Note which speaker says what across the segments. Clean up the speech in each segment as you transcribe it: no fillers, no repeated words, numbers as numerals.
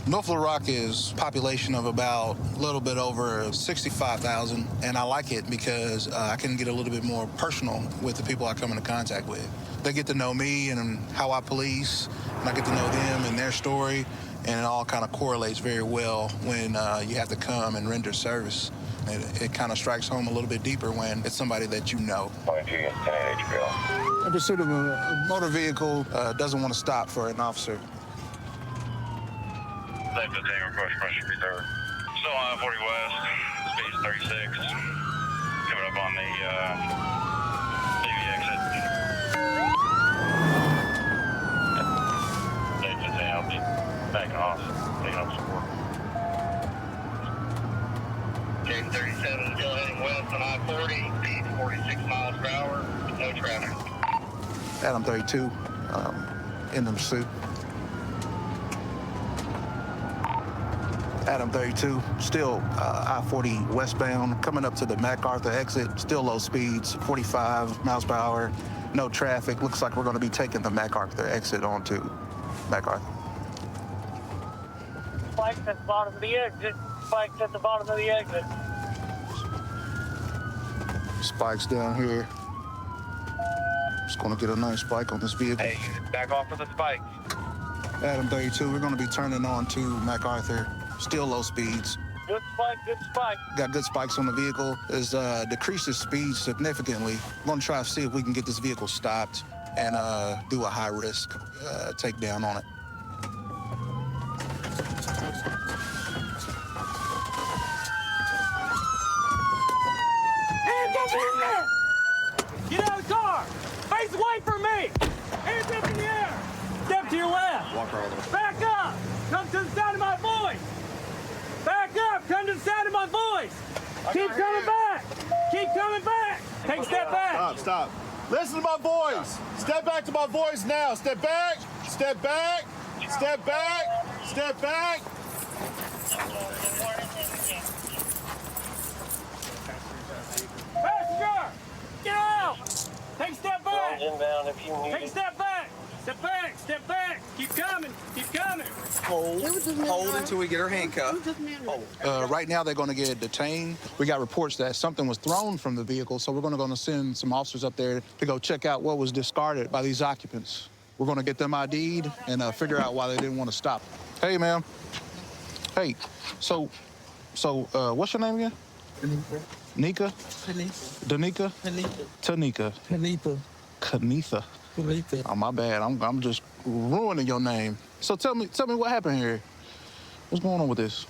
Speaker 1: North Little Rock is a population of about a little bit over 65,000, and I like it because I can get a little bit more personal with the people I come into contact with. They get to know me and how I police, and I get to know them and their story, and it all kind of correlates very well when you have to come and render service. It kind of strikes home a little bit deeper when it's somebody that you know. In pursuit of a motor vehicle, doesn't want to stop for an officer.
Speaker 2: Left the tank request pressure reserve. Still on I-40 West, speed is 36. Coming up on the Navy exit. Left the tank, I'll be backing off, taking up support. James 37 still heading west on I-40, speed 46 miles per hour, no traffic.
Speaker 1: Adam 32, in the pursuit. Adam 32, still I-40 westbound, coming up to the MacArthur exit, still low speeds, 45 miles per hour, no traffic. Looks like we're going to be taking the MacArthur exit onto MacArthur.
Speaker 3: Spikes at the bottom of the exit. Spikes at the bottom of the exit.
Speaker 1: Spikes down here. Just going to get a nice spike on this vehicle.
Speaker 2: Hey, back off for the spikes.
Speaker 1: Adam 32, we're going to be turning on to MacArthur. Still low speeds.
Speaker 3: Good spike, good spike.
Speaker 1: Got good spikes on the vehicle. It's decreases speed significantly. I'm going to try to see if we can get this vehicle stopped and do a high-risk takedown on it.
Speaker 3: Hands up in there! Get out of the car! Face away from me! Hands up in the air! Step to your left!
Speaker 2: Walk right over.
Speaker 3: Back up! Come to the sound of my voice! Back up! Come to the sound of my voice! Keep coming back! Keep coming back! Take a step back!
Speaker 4: Stop. Listen to my voice. Step back to my voice now. Step back. Step back. Step back. Step back.
Speaker 3: Passenger! Get out! Take a step back!
Speaker 2: Inbound if you need
Speaker 3: Take a step back! Step back! Step back! Keep coming! Keep coming!
Speaker 5: Hold until we get her handcuffed.
Speaker 1: Right now, they're going to get detained. We got reports that something was thrown from the vehicle, so we're going to send some officers up there to go check out what was discarded by these occupants. We're going to get them ID'd and figure out why they didn't want to stop. Hey, ma'am. Hey, so, what's your name again? Nika? Danica? Tanika? Kanitha. Oh, my bad. I'm just ruining your name. So tell me what happened here. What's going on with this?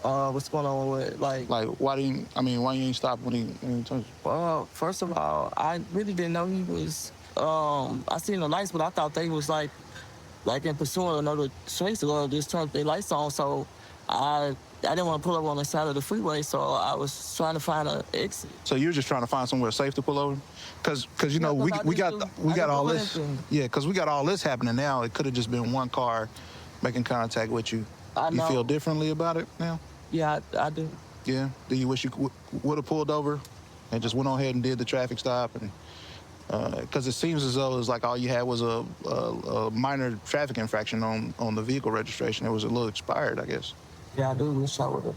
Speaker 5: What's going on with
Speaker 1: Like, why you ain't stop when he touched you?
Speaker 5: Well, first of all, I really didn't know he was. I seen the lights, but I thought they was like in pursuing another chase or just turned their lights on. So I didn't want to pull up on the side of the freeway, so I was trying to find an exit.
Speaker 1: So you're just trying to find somewhere safe to pull over? Cause you know we got all this. Yeah, cause we got all this happening now. It could have just been one car making contact with you.
Speaker 5: I know.
Speaker 1: You feel differently about it now?
Speaker 5: Yeah, I do.
Speaker 1: Yeah. Do you wish you would have pulled over and just went on ahead and did the traffic stop? And because it seems as though it's like all you had was a minor traffic infraction on the vehicle registration. It was a little expired, I guess.
Speaker 5: Yeah, I do wish I would have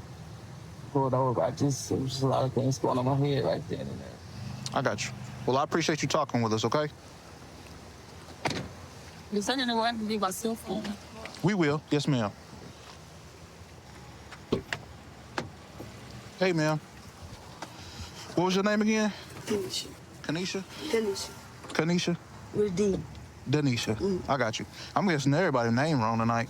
Speaker 5: pulled over. It was just a lot of things going on in my head right then and there.
Speaker 1: I got you. Well, I appreciate you talking with us, okay?
Speaker 5: You said you didn't want to leave my cell phone.
Speaker 1: We will. Yes, ma'am. Hey, ma'am. What was your name again?
Speaker 6: Kanisha.
Speaker 1: Kanisha?
Speaker 6: Kanisha.
Speaker 1: Kanisha?
Speaker 6: With D.
Speaker 1: Denisha. I got you. I'm guessing everybody's name wrong tonight.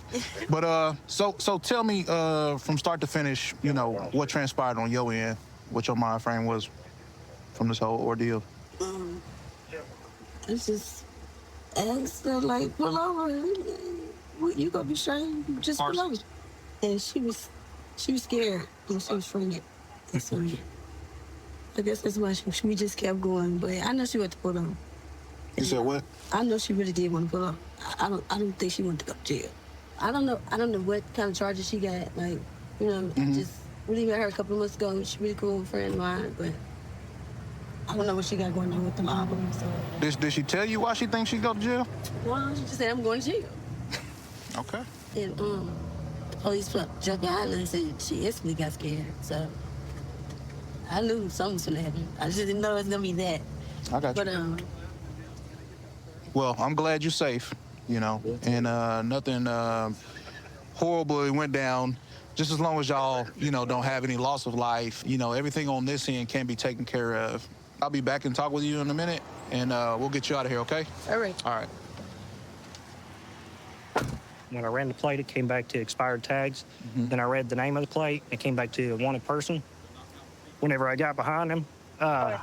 Speaker 1: But so tell me from start to finish, you know, what transpired on your end, what your mind frame was from this whole ordeal.
Speaker 6: It's just asked her, like, pull over. You gonna be straight? Just pull over. And she was scared and she was afraid. So I guess that's why we just kept going. But I know she wanted to pull over.
Speaker 1: You said what?
Speaker 6: I know she really did want to pull up. I don't think she wanted to go to jail. I don't know what kind of charges she got. Like, you know, I just really met her a couple of months ago. She's a really cool friend of mine, but I don't know what she got going on with them albums. So.
Speaker 1: Did she tell you why she thinks she go to jail?
Speaker 6: Well, she just said I'm going to jail.
Speaker 1: Okay.
Speaker 6: And police jumped behind her and said she instantly got scared. So I knew something was gonna happen. I just didn't know it was gonna be that.
Speaker 1: I got you.
Speaker 6: But
Speaker 1: Well, I'm glad you're safe, you know, and nothing horrible went down. Just as long as y'all, you know, don't have any loss of life, you know, everything on this end can be taken care of. I'll be back and talk with you in a minute, and we'll get you out of here, okay?
Speaker 6: all right.
Speaker 1: All right.
Speaker 7: When I ran the plate, it came back to expired tags. Then I read the name of the plate. It came back to a wanted person. Whenever I got behind him, I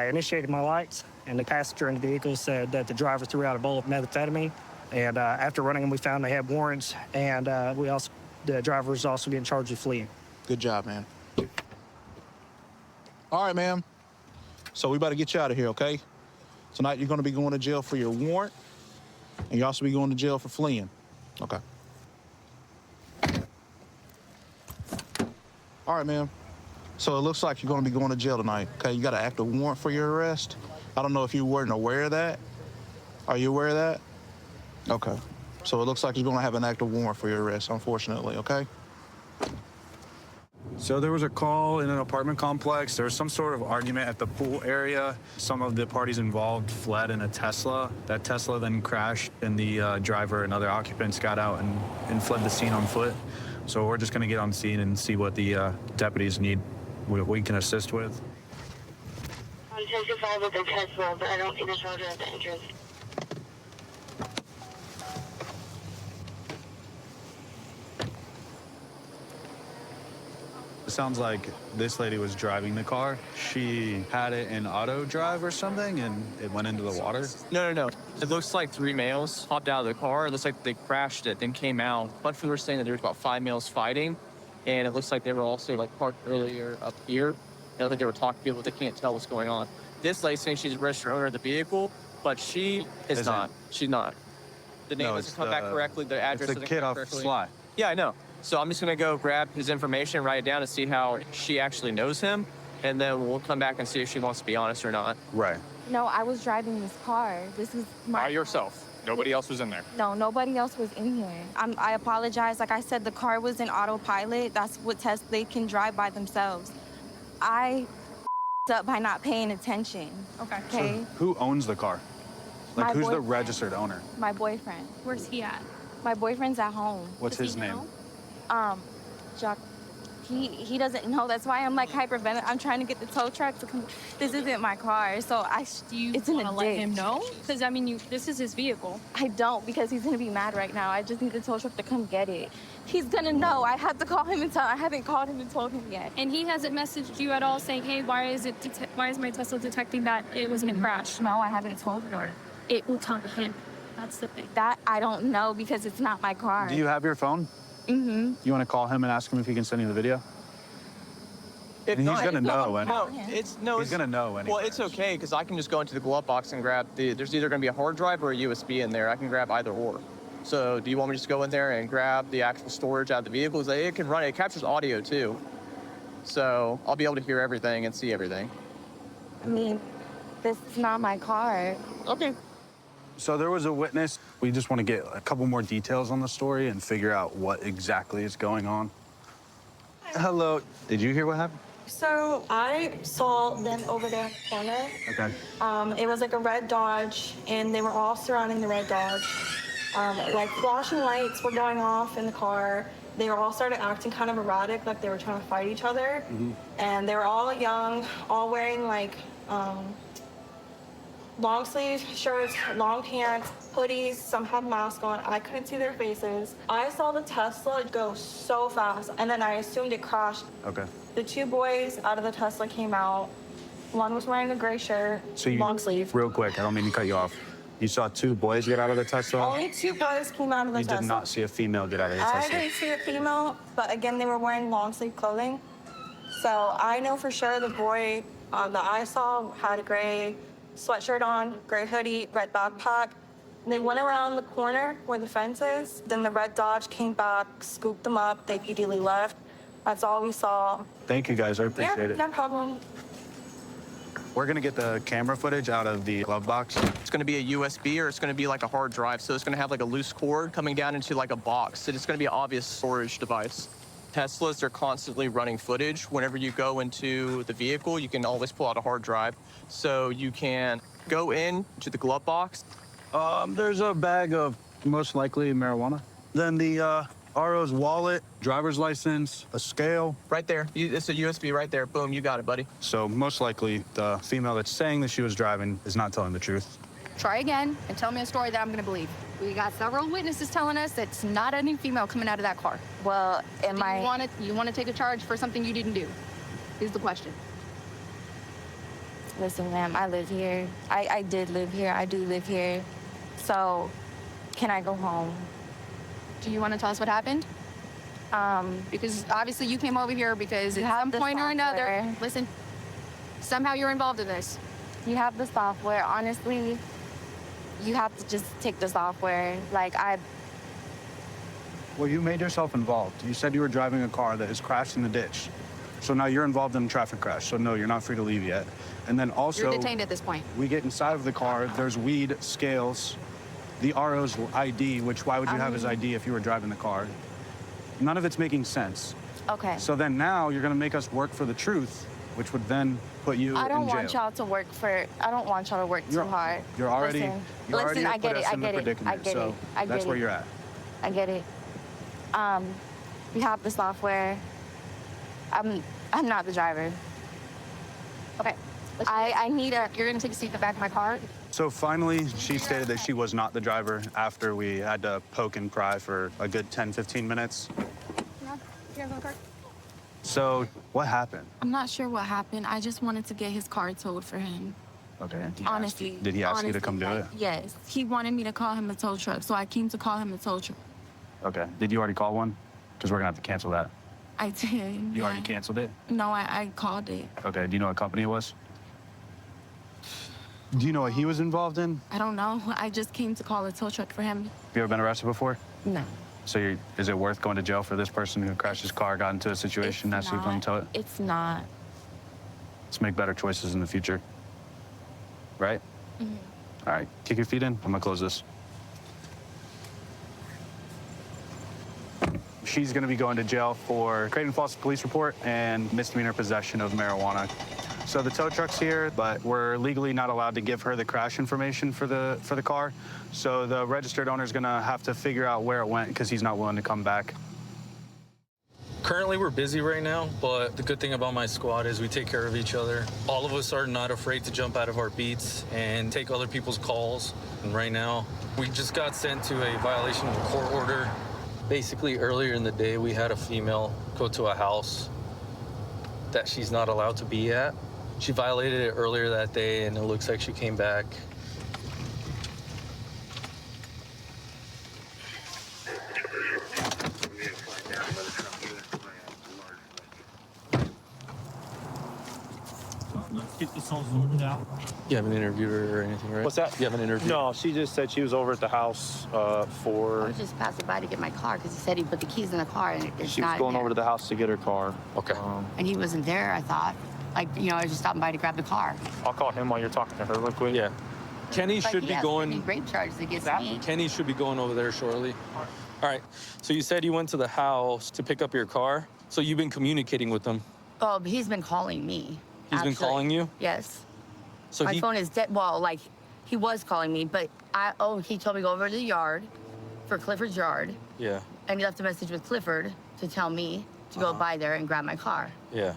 Speaker 7: initiated my lights, and the passenger in the vehicle said that the driver threw out a bowl of methamphetamine. And after running them, we found they had warrants, and the driver was also getting charged with fleeing.
Speaker 1: Good job, man. All right, ma'am. So we about to get you out of here, okay? Tonight you're going to be going to jail for your warrant, and you also be going to jail for fleeing. Okay. All right, ma'am. So it looks like you're going to be going to jail tonight, okay? You got an active warrant for your arrest. I don't know if you weren't aware of that. Are you aware of that? Okay. So it looks like you're going to have an active warrant for your arrest, unfortunately, okay?
Speaker 8: So there was a call in an apartment complex. There was some sort of argument at the pool area. Some of the parties involved fled in a Tesla. That Tesla then crashed, and the driver and other occupants got out and fled the scene on foot. So we're just going to get on scene and see what the deputies need, what we can assist with.
Speaker 9: I'm 10-5 with the Tesla, but I don't see the charger at the entrance.
Speaker 8: It sounds like this lady was driving the car. She had it in auto drive or something, and it went into the water.
Speaker 10: No. It looks like 3 males hopped out of the car. It looks like they crashed it, then came out. But we were saying that there was about 5 males fighting, and it looks like they were also like parked earlier up here. I don't think they were talking to people, but they can't tell what's going on. This lady saying she's the registered owner of the vehicle, but she is not. She's not. The name doesn't come back correctly. The address
Speaker 8: It's the
Speaker 10: doesn't
Speaker 8: kid
Speaker 10: come
Speaker 8: off
Speaker 10: correctly.
Speaker 8: Sly.
Speaker 10: Yeah, I know. So I'm just gonna go grab his information, write it down, and see how she actually knows him, and then we'll come back and see if she wants to be honest or not.
Speaker 8: Right.
Speaker 11: No, I was driving this car. This is my...
Speaker 10: By yourself. Nobody else was in there.
Speaker 11: No, nobody else was in here. I apologize. Like I said, the car was in autopilot. That's what tests they can drive by themselves. I up by not paying attention. Okay.
Speaker 8: So who owns the car? Like,
Speaker 11: My
Speaker 8: who's the
Speaker 11: boyfriend.
Speaker 8: registered owner?
Speaker 11: My boyfriend.
Speaker 9: Where's he at?
Speaker 11: My boyfriend's at home.
Speaker 8: What's his name?
Speaker 11: Jacques. He doesn't know. That's why I'm like hyperventilating. I'm trying to get the tow truck to come. This isn't my car, so it's in a
Speaker 9: Let
Speaker 11: ditch.
Speaker 9: him know? Because, I mean, this is his vehicle.
Speaker 11: I don't, because he's gonna be mad right now. I just need the tow truck to come get it. He's gonna know. I have to call him and tell. I haven't called him and told him yet.
Speaker 9: And he hasn't messaged you at all saying, hey, why is my Tesla detecting that it was in a crash?
Speaker 11: No, I haven't told her.
Speaker 9: It will tell him. That's the thing.
Speaker 11: That I don't know because it's not my car.
Speaker 8: Do you have your phone?
Speaker 11: Mm-hmm.
Speaker 8: You want to call him and ask him if he can send you the video?
Speaker 10: If
Speaker 8: He's
Speaker 10: not,
Speaker 8: gonna know.
Speaker 10: He's
Speaker 8: gonna know anyway.
Speaker 10: Well, it's okay because I can just go into the glove box and grab there's either gonna be a hard drive or a USB in there. I can grab either or. So do you want me to just go in there and grab the actual storage out of the vehicle? 'Cause it can run. It captures audio too. So I'll be able to hear everything and see everything.
Speaker 11: I mean, this is not my car.
Speaker 10: Okay.
Speaker 8: So there was a witness. We just want to get a couple more details on the story and figure out what exactly is going on. Hello. Did you hear what happened?
Speaker 12: So I saw them over there in the corner.
Speaker 8: Okay.
Speaker 12: It was like a red Dodge, and they were all surrounding the red Dodge. Like flashing lights were going off in the car. They were all started acting kind of erratic, like they were trying to fight each other.
Speaker 8: Mm-hmm.
Speaker 12: And they were all young, all wearing like long sleeve shirts, long pants, hoodies, some had masks on. I couldn't see their faces. I saw the Tesla go so fast, and then I assumed it crashed.
Speaker 8: Okay.
Speaker 12: The 2 boys out of the Tesla came out. One was wearing a gray shirt, long sleeve.
Speaker 8: Real quick, I don't mean to cut you off. You saw 2 boys get out of the Tesla?
Speaker 12: Only 2 boys came out of the
Speaker 8: You
Speaker 12: Tesla.
Speaker 8: did not see a female get out of the
Speaker 12: I
Speaker 8: Tesla?
Speaker 12: didn't see a female, but again, they were wearing long sleeve clothing. So I know for sure the boy that I saw had a gray sweatshirt on, gray hoodie, red backpack. They went around the corner where the fence is. Then the red Dodge came back, scooped them up. They immediately left. That's all we saw.
Speaker 8: Thank you, guys. I appreciate it.
Speaker 12: No problem.
Speaker 8: We're gonna get the camera footage out of the glove box.
Speaker 10: It's going to be a USB or it's going to be like a hard drive. So it's going to have like a loose cord coming down into like a box. It's going to be an obvious storage device. Teslas, they're constantly running footage. Whenever you go into the vehicle, you can always pull out a hard drive. So you can go in to the glove box.
Speaker 8: There's a bag of most likely marijuana. Then the RO's wallet, driver's license, a scale.
Speaker 10: Right there. It's a USB right there. Boom, you got it, buddy.
Speaker 8: So most likely the female that's saying that she was driving is not telling the truth.
Speaker 13: Try again and tell me a story that I'm going to believe. We got several witnesses telling us it's not any female coming out of that car.
Speaker 11: Well,
Speaker 13: You want to take a charge for something you didn't do? Is the question.
Speaker 11: Listen, ma'am, I live here. I did live here. I do live here. So, can I go home?
Speaker 13: Do you want to tell us what happened? Because obviously you came over here because at some point or another, listen, somehow you're involved in this.
Speaker 11: You have the software. Honestly, you have to just take the software.
Speaker 8: Well, you made yourself involved. You said you were driving a car that has crashed in the ditch. So now you're involved in a traffic crash. So no, you're not free to leave yet. And then also,
Speaker 13: You're detained at this point.
Speaker 8: we get inside of the car, there's weed, scales, the RO's ID, which why would you have his ID if you were driving the car? None of it's making sense.
Speaker 11: Okay.
Speaker 8: So then now you're gonna make us work for the truth, which would then put you
Speaker 11: I don't
Speaker 8: in jail.
Speaker 11: want y'all to work I don't want y'all to work too hard.
Speaker 8: You're already,
Speaker 11: Listen,
Speaker 8: you already
Speaker 11: I
Speaker 8: have
Speaker 11: get
Speaker 8: put
Speaker 11: it.
Speaker 8: us
Speaker 11: I
Speaker 8: in the
Speaker 11: get it.
Speaker 8: predicament.
Speaker 11: I get
Speaker 8: so
Speaker 11: it. I get
Speaker 8: that's
Speaker 11: it.
Speaker 8: where you're at.
Speaker 11: I get it. You have the software. I'm not the driver.
Speaker 13: Okay.
Speaker 11: I need a.
Speaker 13: You're going to take a seat in the back of my car.
Speaker 8: So finally, she stated that she was not the driver after we had to poke and pry for a good 10, 15 minutes. So what happened?
Speaker 11: I'm not sure what happened. I just wanted to get his car towed for him.
Speaker 8: Okay.
Speaker 11: Honestly.
Speaker 8: Did he ask you to come do it?
Speaker 11: Yes. He wanted me to call him a tow truck, so I came to call him a tow truck.
Speaker 8: Okay. Did you already call one? Because we're gonna have to cancel that.
Speaker 11: I did.
Speaker 8: You already canceled it?
Speaker 11: No, I called it.
Speaker 8: Okay. Do you know what company it was? Do you know what he was involved in?
Speaker 11: I don't know. I just came to call a tow truck for him.
Speaker 8: Have you ever been arrested before?
Speaker 11: No.
Speaker 8: So is it worth going to jail for this person who crashed his car, got into a situation, asked you to come tow it?
Speaker 11: It's not.
Speaker 8: Let's make better choices in the future. Right?
Speaker 11: Mm-hmm.
Speaker 8: All right. Kick your feet in. I'm gonna close this. She's gonna be going to jail for creating a false police report and misdemeanor possession of marijuana. So the tow truck's here, but we're legally not allowed to give her the crash information for the car. So the registered owner's gonna have to figure out where it went because he's not willing to come back.
Speaker 14: Currently, we're busy right now, but the good thing about my squad is we take care of each other. All of us are not afraid to jump out of our beats and take other people's calls. And right now, we just got sent to a violation of a court order. Basically, earlier in the day, we had a female go to a house that she's not allowed to be at. She violated it earlier that day, and it looks like she came back.
Speaker 3: Get this all sorted out.
Speaker 14: You haven't interviewed her or anything, right?
Speaker 3: What's that?
Speaker 14: You haven't interviewed
Speaker 3: No, she just said she was over at the house
Speaker 15: I
Speaker 3: for.
Speaker 15: was just passing by to get my car because he said he put the keys in the car and it's
Speaker 3: She was
Speaker 15: not
Speaker 3: going
Speaker 15: there.
Speaker 3: over to the house to get her car.
Speaker 14: Okay.
Speaker 15: And he wasn't there, I thought. Like, you know, I was just stopping by to grab the car.
Speaker 3: I'll call him while you're talking to her real quick.
Speaker 14: Yeah. Kenny
Speaker 15: But
Speaker 14: should
Speaker 15: he
Speaker 14: be
Speaker 15: has
Speaker 14: going.
Speaker 15: any rape charges against me.
Speaker 14: Kenny should be going over there shortly. All right. So you said you went to the house to pick up your car. So you've been communicating with them.
Speaker 15: Oh, but he's been calling me.
Speaker 14: He's been calling you?
Speaker 15: Yes.
Speaker 14: So
Speaker 15: My phone is dead. Well, like, he was calling me, but he told me to go over to the yard for Clifford's yard.
Speaker 14: Yeah.
Speaker 15: And he left a message with Clifford to tell me to go by there and grab my car.
Speaker 14: Yeah.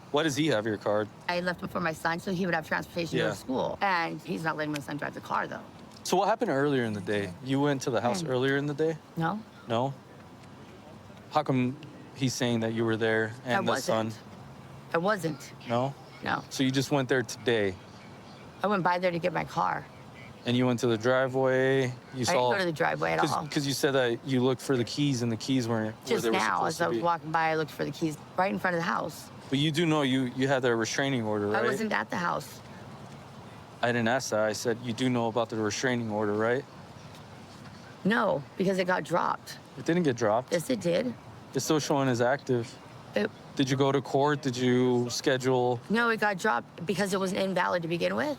Speaker 14: Why does he have your card?
Speaker 15: I left it for my son so he would have transportation to
Speaker 14: Yeah.
Speaker 15: the school. And he's not letting my son drive the car, though.
Speaker 14: So what happened earlier in the day? You went to the house earlier in the day?
Speaker 15: No?
Speaker 14: No? How come he's saying that you were there and
Speaker 15: I
Speaker 14: the son?
Speaker 15: wasn't. I wasn't.
Speaker 14: No?
Speaker 15: No.
Speaker 14: So you just went there today
Speaker 15: I went by there to get my car.
Speaker 14: and you went to the driveway. You
Speaker 15: I didn't
Speaker 14: saw
Speaker 15: go to the driveway at all.
Speaker 14: Because you said that you looked for the keys and the keys weren't where
Speaker 15: Just
Speaker 14: they were
Speaker 15: now,
Speaker 14: supposed
Speaker 15: as
Speaker 14: to
Speaker 15: I was
Speaker 14: be.
Speaker 15: walking by, I looked for the keys right in front of the house.
Speaker 14: But you do know you had a restraining order, right?
Speaker 15: I wasn't at the house.
Speaker 14: I didn't ask that. I said you do know about the restraining order, right?
Speaker 15: No, because it got dropped.
Speaker 14: It didn't get dropped.
Speaker 15: Yes, it did.
Speaker 14: It's still showing as active. Did you go to court? Did you schedule?
Speaker 15: No, it got dropped because it was invalid to begin with.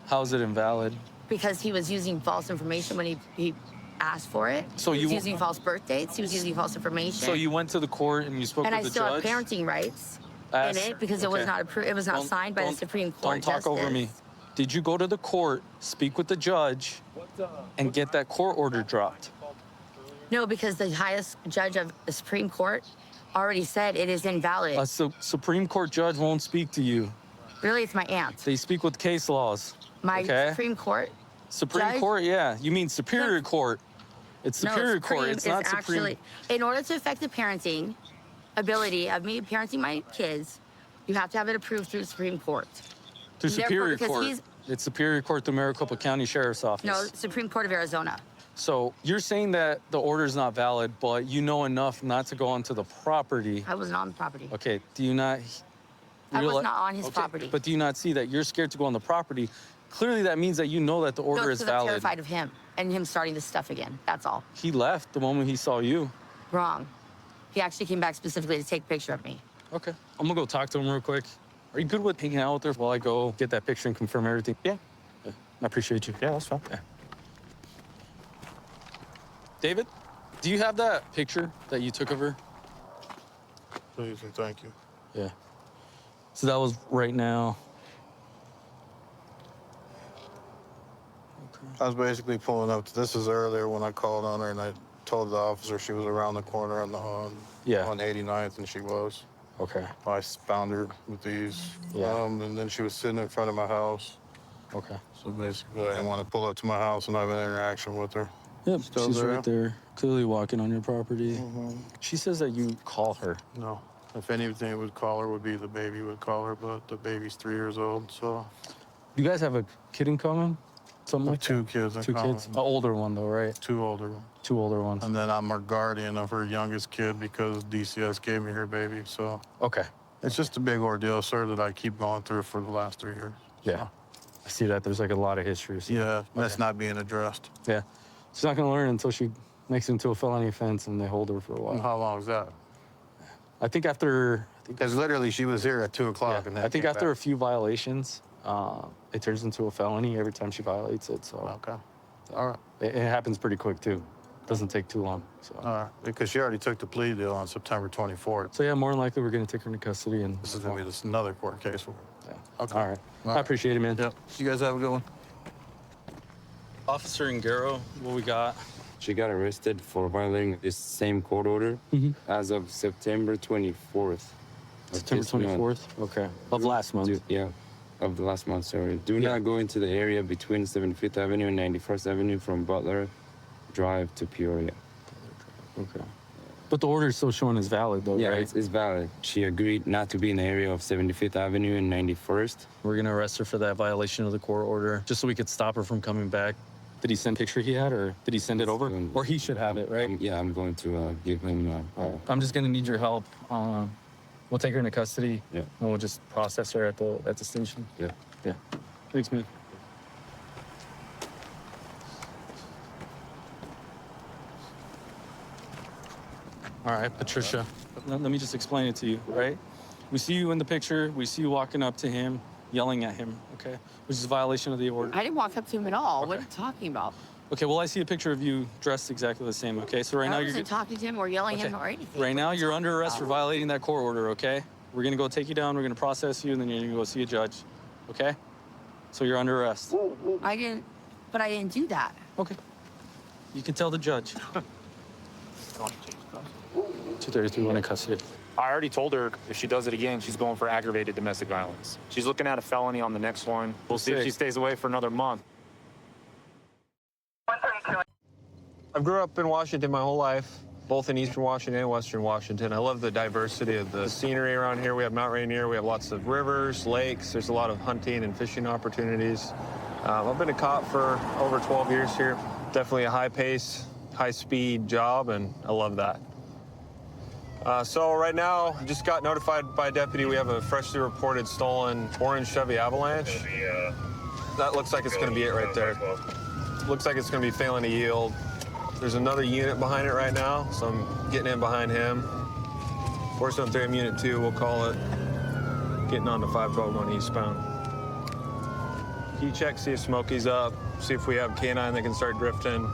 Speaker 14: How is it invalid?
Speaker 15: Because he was using false information when he asked for it.
Speaker 14: So
Speaker 15: he
Speaker 14: you
Speaker 15: was using false birth dates. He was using false information.
Speaker 14: So you went to the court and you spoke
Speaker 15: and
Speaker 14: with
Speaker 15: I
Speaker 14: the
Speaker 15: still
Speaker 14: judge?
Speaker 15: have parenting rights
Speaker 14: Ask-
Speaker 15: in it because it was
Speaker 14: okay.
Speaker 15: not approved. It was not
Speaker 14: Don't-
Speaker 15: signed by the
Speaker 14: don't-
Speaker 15: Supreme Court.
Speaker 14: Don't talk over me. Did you go to the court, speak with the judge, and get that court order dropped?
Speaker 15: No, because the highest judge of the Supreme Court already said it is invalid.
Speaker 14: A Supreme Court judge won't speak to you.
Speaker 15: Really, it's my aunt.
Speaker 14: They speak with case laws.
Speaker 15: My
Speaker 14: okay?
Speaker 15: Supreme Court.
Speaker 14: Supreme
Speaker 15: judge-
Speaker 14: Court, yeah. You mean Superior Court. It's
Speaker 15: No,
Speaker 14: Superior
Speaker 15: Supreme
Speaker 14: Court. It's
Speaker 15: is
Speaker 14: not Supreme.
Speaker 15: actually, in order to affect the parenting ability of me parenting my kids, you have to have it approved through the Supreme Court.
Speaker 14: Through
Speaker 15: Therefore,
Speaker 14: Superior
Speaker 15: because
Speaker 14: Court.
Speaker 15: he's-
Speaker 14: It's Superior Court, the Maricopa County Sheriff's Office.
Speaker 15: No, Supreme Court of Arizona.
Speaker 14: So you're saying that the order is not valid, but you know enough not to go onto the property.
Speaker 15: I wasn't on the property.
Speaker 14: Okay, do you not
Speaker 15: I was
Speaker 14: reali-
Speaker 15: not on his
Speaker 14: Okay,
Speaker 15: property.
Speaker 14: But do you not see that you're scared to go on the property? Clearly that means that you know that the order
Speaker 15: No,
Speaker 14: is
Speaker 15: because I'm
Speaker 14: valid.
Speaker 15: terrified of him and him starting this stuff again. That's all.
Speaker 14: He left the moment he saw you.
Speaker 15: Wrong. He actually came back specifically to take a picture of me.
Speaker 14: Okay. I'm gonna go talk to him real quick. Are you good with hanging out with her while I go get that picture and confirm everything? Yeah. I appreciate you.
Speaker 16: Yeah, that's fine.
Speaker 14: Yeah. David, do you have that picture that you took of her?
Speaker 4: Please and thank you.
Speaker 14: Yeah. So that was right now.
Speaker 17: I was basically pulling up. This is earlier when I called on her and I told the officer she was around the corner on
Speaker 14: Yeah.
Speaker 17: on 89th, and she was.
Speaker 14: Okay.
Speaker 17: I found her with these.
Speaker 14: Yeah.
Speaker 17: And then she was sitting in front of my house.
Speaker 14: Okay.
Speaker 17: So basically, I didn't want to pull up to my house and have an interaction with her.
Speaker 14: Yep,
Speaker 17: Still
Speaker 14: she's
Speaker 17: there?
Speaker 14: right there, clearly walking on your property. She says that you call her.
Speaker 17: No. If anything would call her, would be the baby would call her, but the baby's 3 years old, so.
Speaker 14: You guys have a kid in common? Something like
Speaker 17: Two kids in
Speaker 14: Two
Speaker 17: common.
Speaker 14: kids? An older one, though, right?
Speaker 17: Two older ones.
Speaker 14: Two older ones.
Speaker 17: And then I'm her guardian of her youngest kid because DCS gave me her baby, so.
Speaker 14: Okay.
Speaker 17: It's just a big ordeal, sir, that I keep going through for the last 3 years.
Speaker 14: Yeah. I see that there's like a lot of history. So.
Speaker 17: Yeah, that's not being addressed.
Speaker 14: Yeah. She's not gonna learn until she makes it into a felony offense and they hold her for a while.
Speaker 17: How long is that?
Speaker 14: I think after.
Speaker 17: Because literally she was here at 2 o'clock.
Speaker 14: Yeah, I think after a few violations, it turns into a felony every time she violates it. So.
Speaker 17: Okay. All right.
Speaker 14: It happens pretty quick too. Doesn't take too long. So.
Speaker 17: All right. Because she already took the plea deal on September 24th.
Speaker 14: So yeah, more than likely we're gonna take her into custody and.
Speaker 17: This is gonna be this another court case for her.
Speaker 14: Yeah.
Speaker 17: Okay.
Speaker 14: All right. I appreciate it, man.
Speaker 17: Yep. You guys have a good one.
Speaker 14: Officer Ngaro, what we got?
Speaker 18: She got arrested for violating this same court order as of September 24th.
Speaker 14: September 24th? Okay. Of last month?
Speaker 18: Yeah, of the last month, sorry. Do not go into the area between 75th Avenue and 91st Avenue from Butler Drive to Peoria.
Speaker 14: Okay. But the order is still showing as valid, though,
Speaker 18: Yeah,
Speaker 14: right?
Speaker 18: it's valid. She agreed not to be in the area of 75th Avenue and 91st.
Speaker 14: We're going to arrest her for that violation of the court order, just so we could stop her from coming back. Did he send a picture he had, or did he send it over? Or he should have it, right?
Speaker 18: Yeah, I'm going to give him.
Speaker 14: I'm just going to need your help. We'll take her into custody,
Speaker 18: Yeah.
Speaker 14: and we'll just process her at the station.
Speaker 18: Yeah.
Speaker 14: Yeah. Thanks, man. All right, Patricia, let me just explain it to you, right? We see you in the picture. We see you walking up to him, yelling at him, okay? Which is a violation of the order.
Speaker 15: I didn't walk up to him at all. What are you talking about?
Speaker 14: Okay, well, I see a picture of you dressed exactly the same, okay? So right now
Speaker 15: I
Speaker 14: you're...
Speaker 15: wasn't talking to him or yelling at him or
Speaker 14: Okay.
Speaker 15: anything.
Speaker 14: Right now, you're under arrest for violating that court order, okay? We're gonna go take you down, we're gonna process you, and then you're gonna go see a judge, okay? So you're under arrest.
Speaker 15: I didn't do that.
Speaker 14: Okay. You can tell the judge. 233, one in custody.
Speaker 16: I already told her if she does it again, she's going for aggravated domestic violence. She's looking at a felony on the next one. We'll see if she stays away for another month.
Speaker 19: I grew up in Washington my whole life, both in Eastern Washington and Western Washington. I love the diversity of the scenery around here. We have Mount Rainier, we have lots of rivers, lakes. There's a lot of hunting and fishing opportunities. I've been a cop for over 12 years here. Definitely a high-pace, high-speed job, and I love that. So right now, just got notified by a deputy we have a freshly reported stolen orange Chevy Avalanche. That looks like it's going to be it right there. Looks like it's going to be failing to yield. There's another unit behind it right now, so I'm getting in behind him. 473, I'm Unit 2, we'll call it. Getting on to 512 going eastbound. Can you check, see if Smokey's up, see if we have K9 that can start drifting,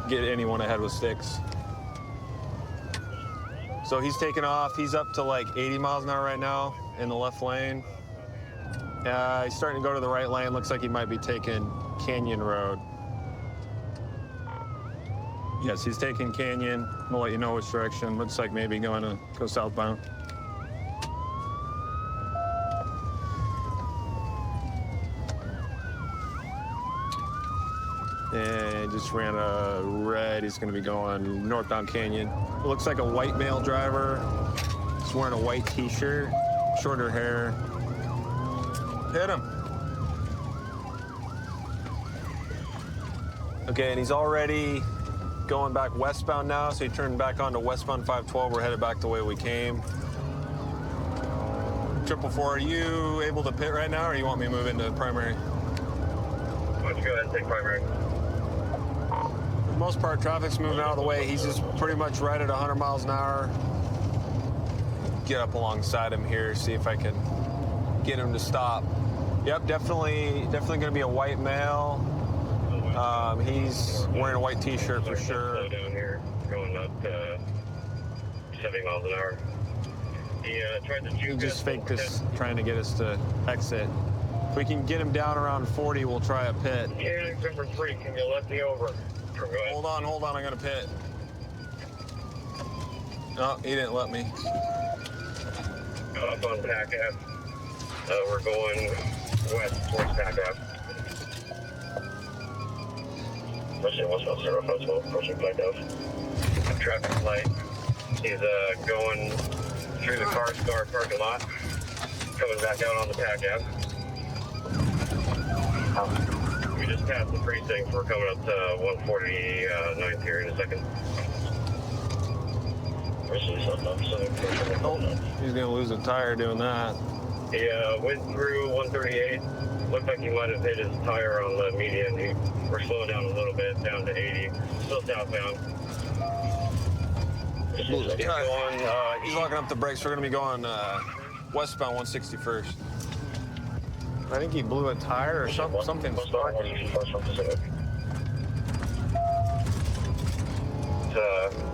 Speaker 19: get anyone ahead with sticks. So he's taking off. He's up to like 80 miles an hour right now in the left lane. He's starting to go to the right lane. Looks like he might be taking Canyon Road. Yes, he's taking Canyon. We'll let you know which direction. Looks like maybe going to go southbound. And just ran a red. He's going to be going northbound Canyon. It looks like a white male driver. He's wearing a white T-shirt, shorter hair. Hit him. Okay, and he's already going back westbound now, so he turned back onto westbound 512. We're headed back the way we came. 444, are you able to pit right now, or you want me to move into primary?
Speaker 2: Why don't you go ahead and take primary?
Speaker 19: For the most part, traffic's moving out of the way. He's just pretty much right at 100 miles an hour. Get up alongside him here, see if I can get him to stop. Yep, definitely gonna be a white male. He's wearing a white T-shirt for sure.
Speaker 2: Slow down here, going up 70 miles an hour. He tried to
Speaker 19: He just faked us, trying to get us to exit. If we can get him down around 40, we'll try a pit.
Speaker 2: Yeah, number 3, can you let me over?
Speaker 19: Hold on, I'm gonna pit. No, he didn't let me.
Speaker 2: Up on Pack Ave. We're going west towards Pack Ave. Especially westbound 0512, approaching Pack Ave. Traffic light. He's going through the car parking lot, coming back out on the Pack Ave. We just passed the precinct. We're coming up to 149th here in a second.
Speaker 19: Oh, he's gonna lose a tire doing that.
Speaker 2: He went through 138. Looked like he might have hit his tire on the median. We're slowing down a little bit, down to 80. Still southbound.
Speaker 19: He's locking up the brakes. We're gonna be going westbound 161st. I think he blew a tire or something.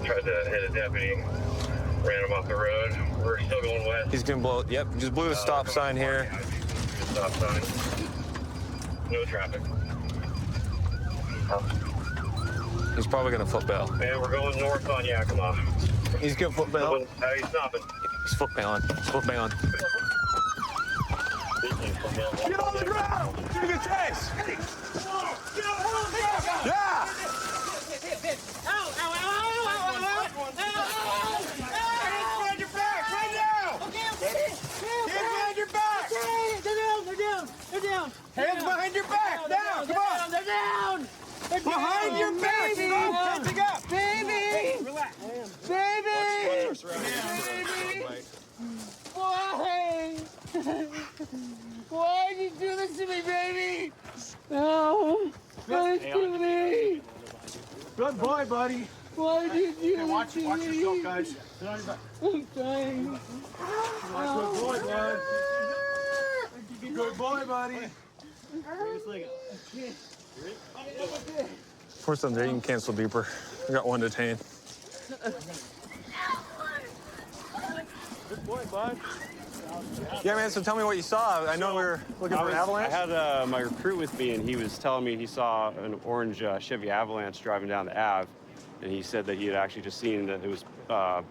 Speaker 2: Tried to hit a deputy, ran him off the road. We're still going west.
Speaker 19: He's gonna blow. Yep, just blew the stop sign here.
Speaker 2: Stop sign. No traffic.
Speaker 19: He's probably gonna foot bail.
Speaker 2: And we're going north on Yakima.
Speaker 19: He's gonna foot bail.
Speaker 2: He's stopping.
Speaker 19: He's foot bailing. He's foot bailing.
Speaker 3: Get on the ground! Give me a chase! Yeah! Hands behind your back! Now, come on! They're down! Behind your back! Catching up! Baby! Relax. Baby! Baby! Why? Why'd you do this to me, baby? No. Why'd you do me? Good boy, buddy. Why did you do this to me? Watch yourself, guys. I'm trying. Good boy, bud. Good boy, buddy.
Speaker 19: For some there, you can cancel beeper. We got one detained.
Speaker 3: Good boy, bud.
Speaker 19: Yeah, man, so tell me what you saw. I know we were looking for an Avalanche.
Speaker 20: I had my recruit with me, and he was telling me he saw an orange Chevy Avalanche driving down the Ave, and he said that he had actually just seen that it was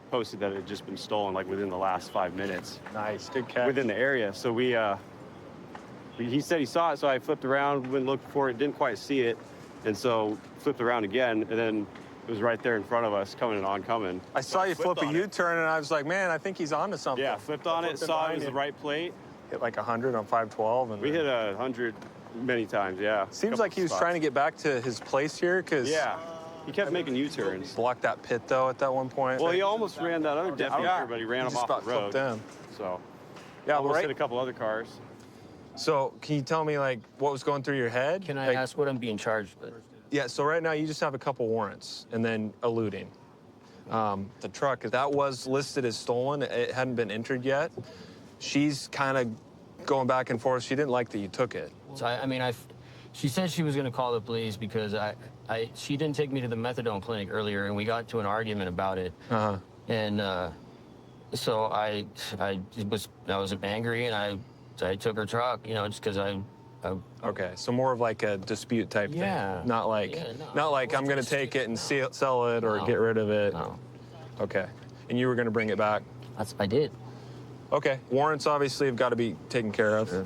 Speaker 20: posted that it had just been stolen, like, within the last 5 minutes.
Speaker 19: Nice, good catch.
Speaker 20: Within the area. So he said he saw it, so I flipped around, went and looked for it, didn't quite see it, and so flipped around again, and then it was right there in front of us, coming and oncoming.
Speaker 19: I saw you flip a U-turn, and I was like, man, I think he's onto something.
Speaker 20: Yeah, flipped on it, saw it was the right plate.
Speaker 19: Hit like 100 on 512. And
Speaker 20: we hit 100 many times, yeah.
Speaker 19: Seems like he was trying to get back to his place here, because...
Speaker 20: Yeah, he kept making U-turns.
Speaker 19: Blocked that pit, though, at that one point.
Speaker 20: Well, he almost ran that other deputy, but he ran him off the road.
Speaker 19: In.
Speaker 20: So,
Speaker 19: yeah,
Speaker 20: almost hit a couple other cars.
Speaker 19: So, can you tell me, like, what was going through your head?
Speaker 21: Can I ask what I'm being charged with?
Speaker 19: Yeah, so right now you just have a couple warrants and then eluding. The truck, that was listed as stolen. It hadn't been entered yet. She's kind of going back and forth. She didn't like that you took it.
Speaker 21: So I mean, she said she was going to call the police because she didn't take me to the methadone clinic earlier, and we got to an argument about it. And so I was angry, and I took her truck, you know, just because I.
Speaker 19: Okay, so more of like a dispute type thing. Not like, not like I'm going to take it and sell it or get rid of it.
Speaker 21: No.
Speaker 19: Okay, and you were going to bring it back.
Speaker 21: I did.
Speaker 19: Okay, warrants obviously have got to be taken care of.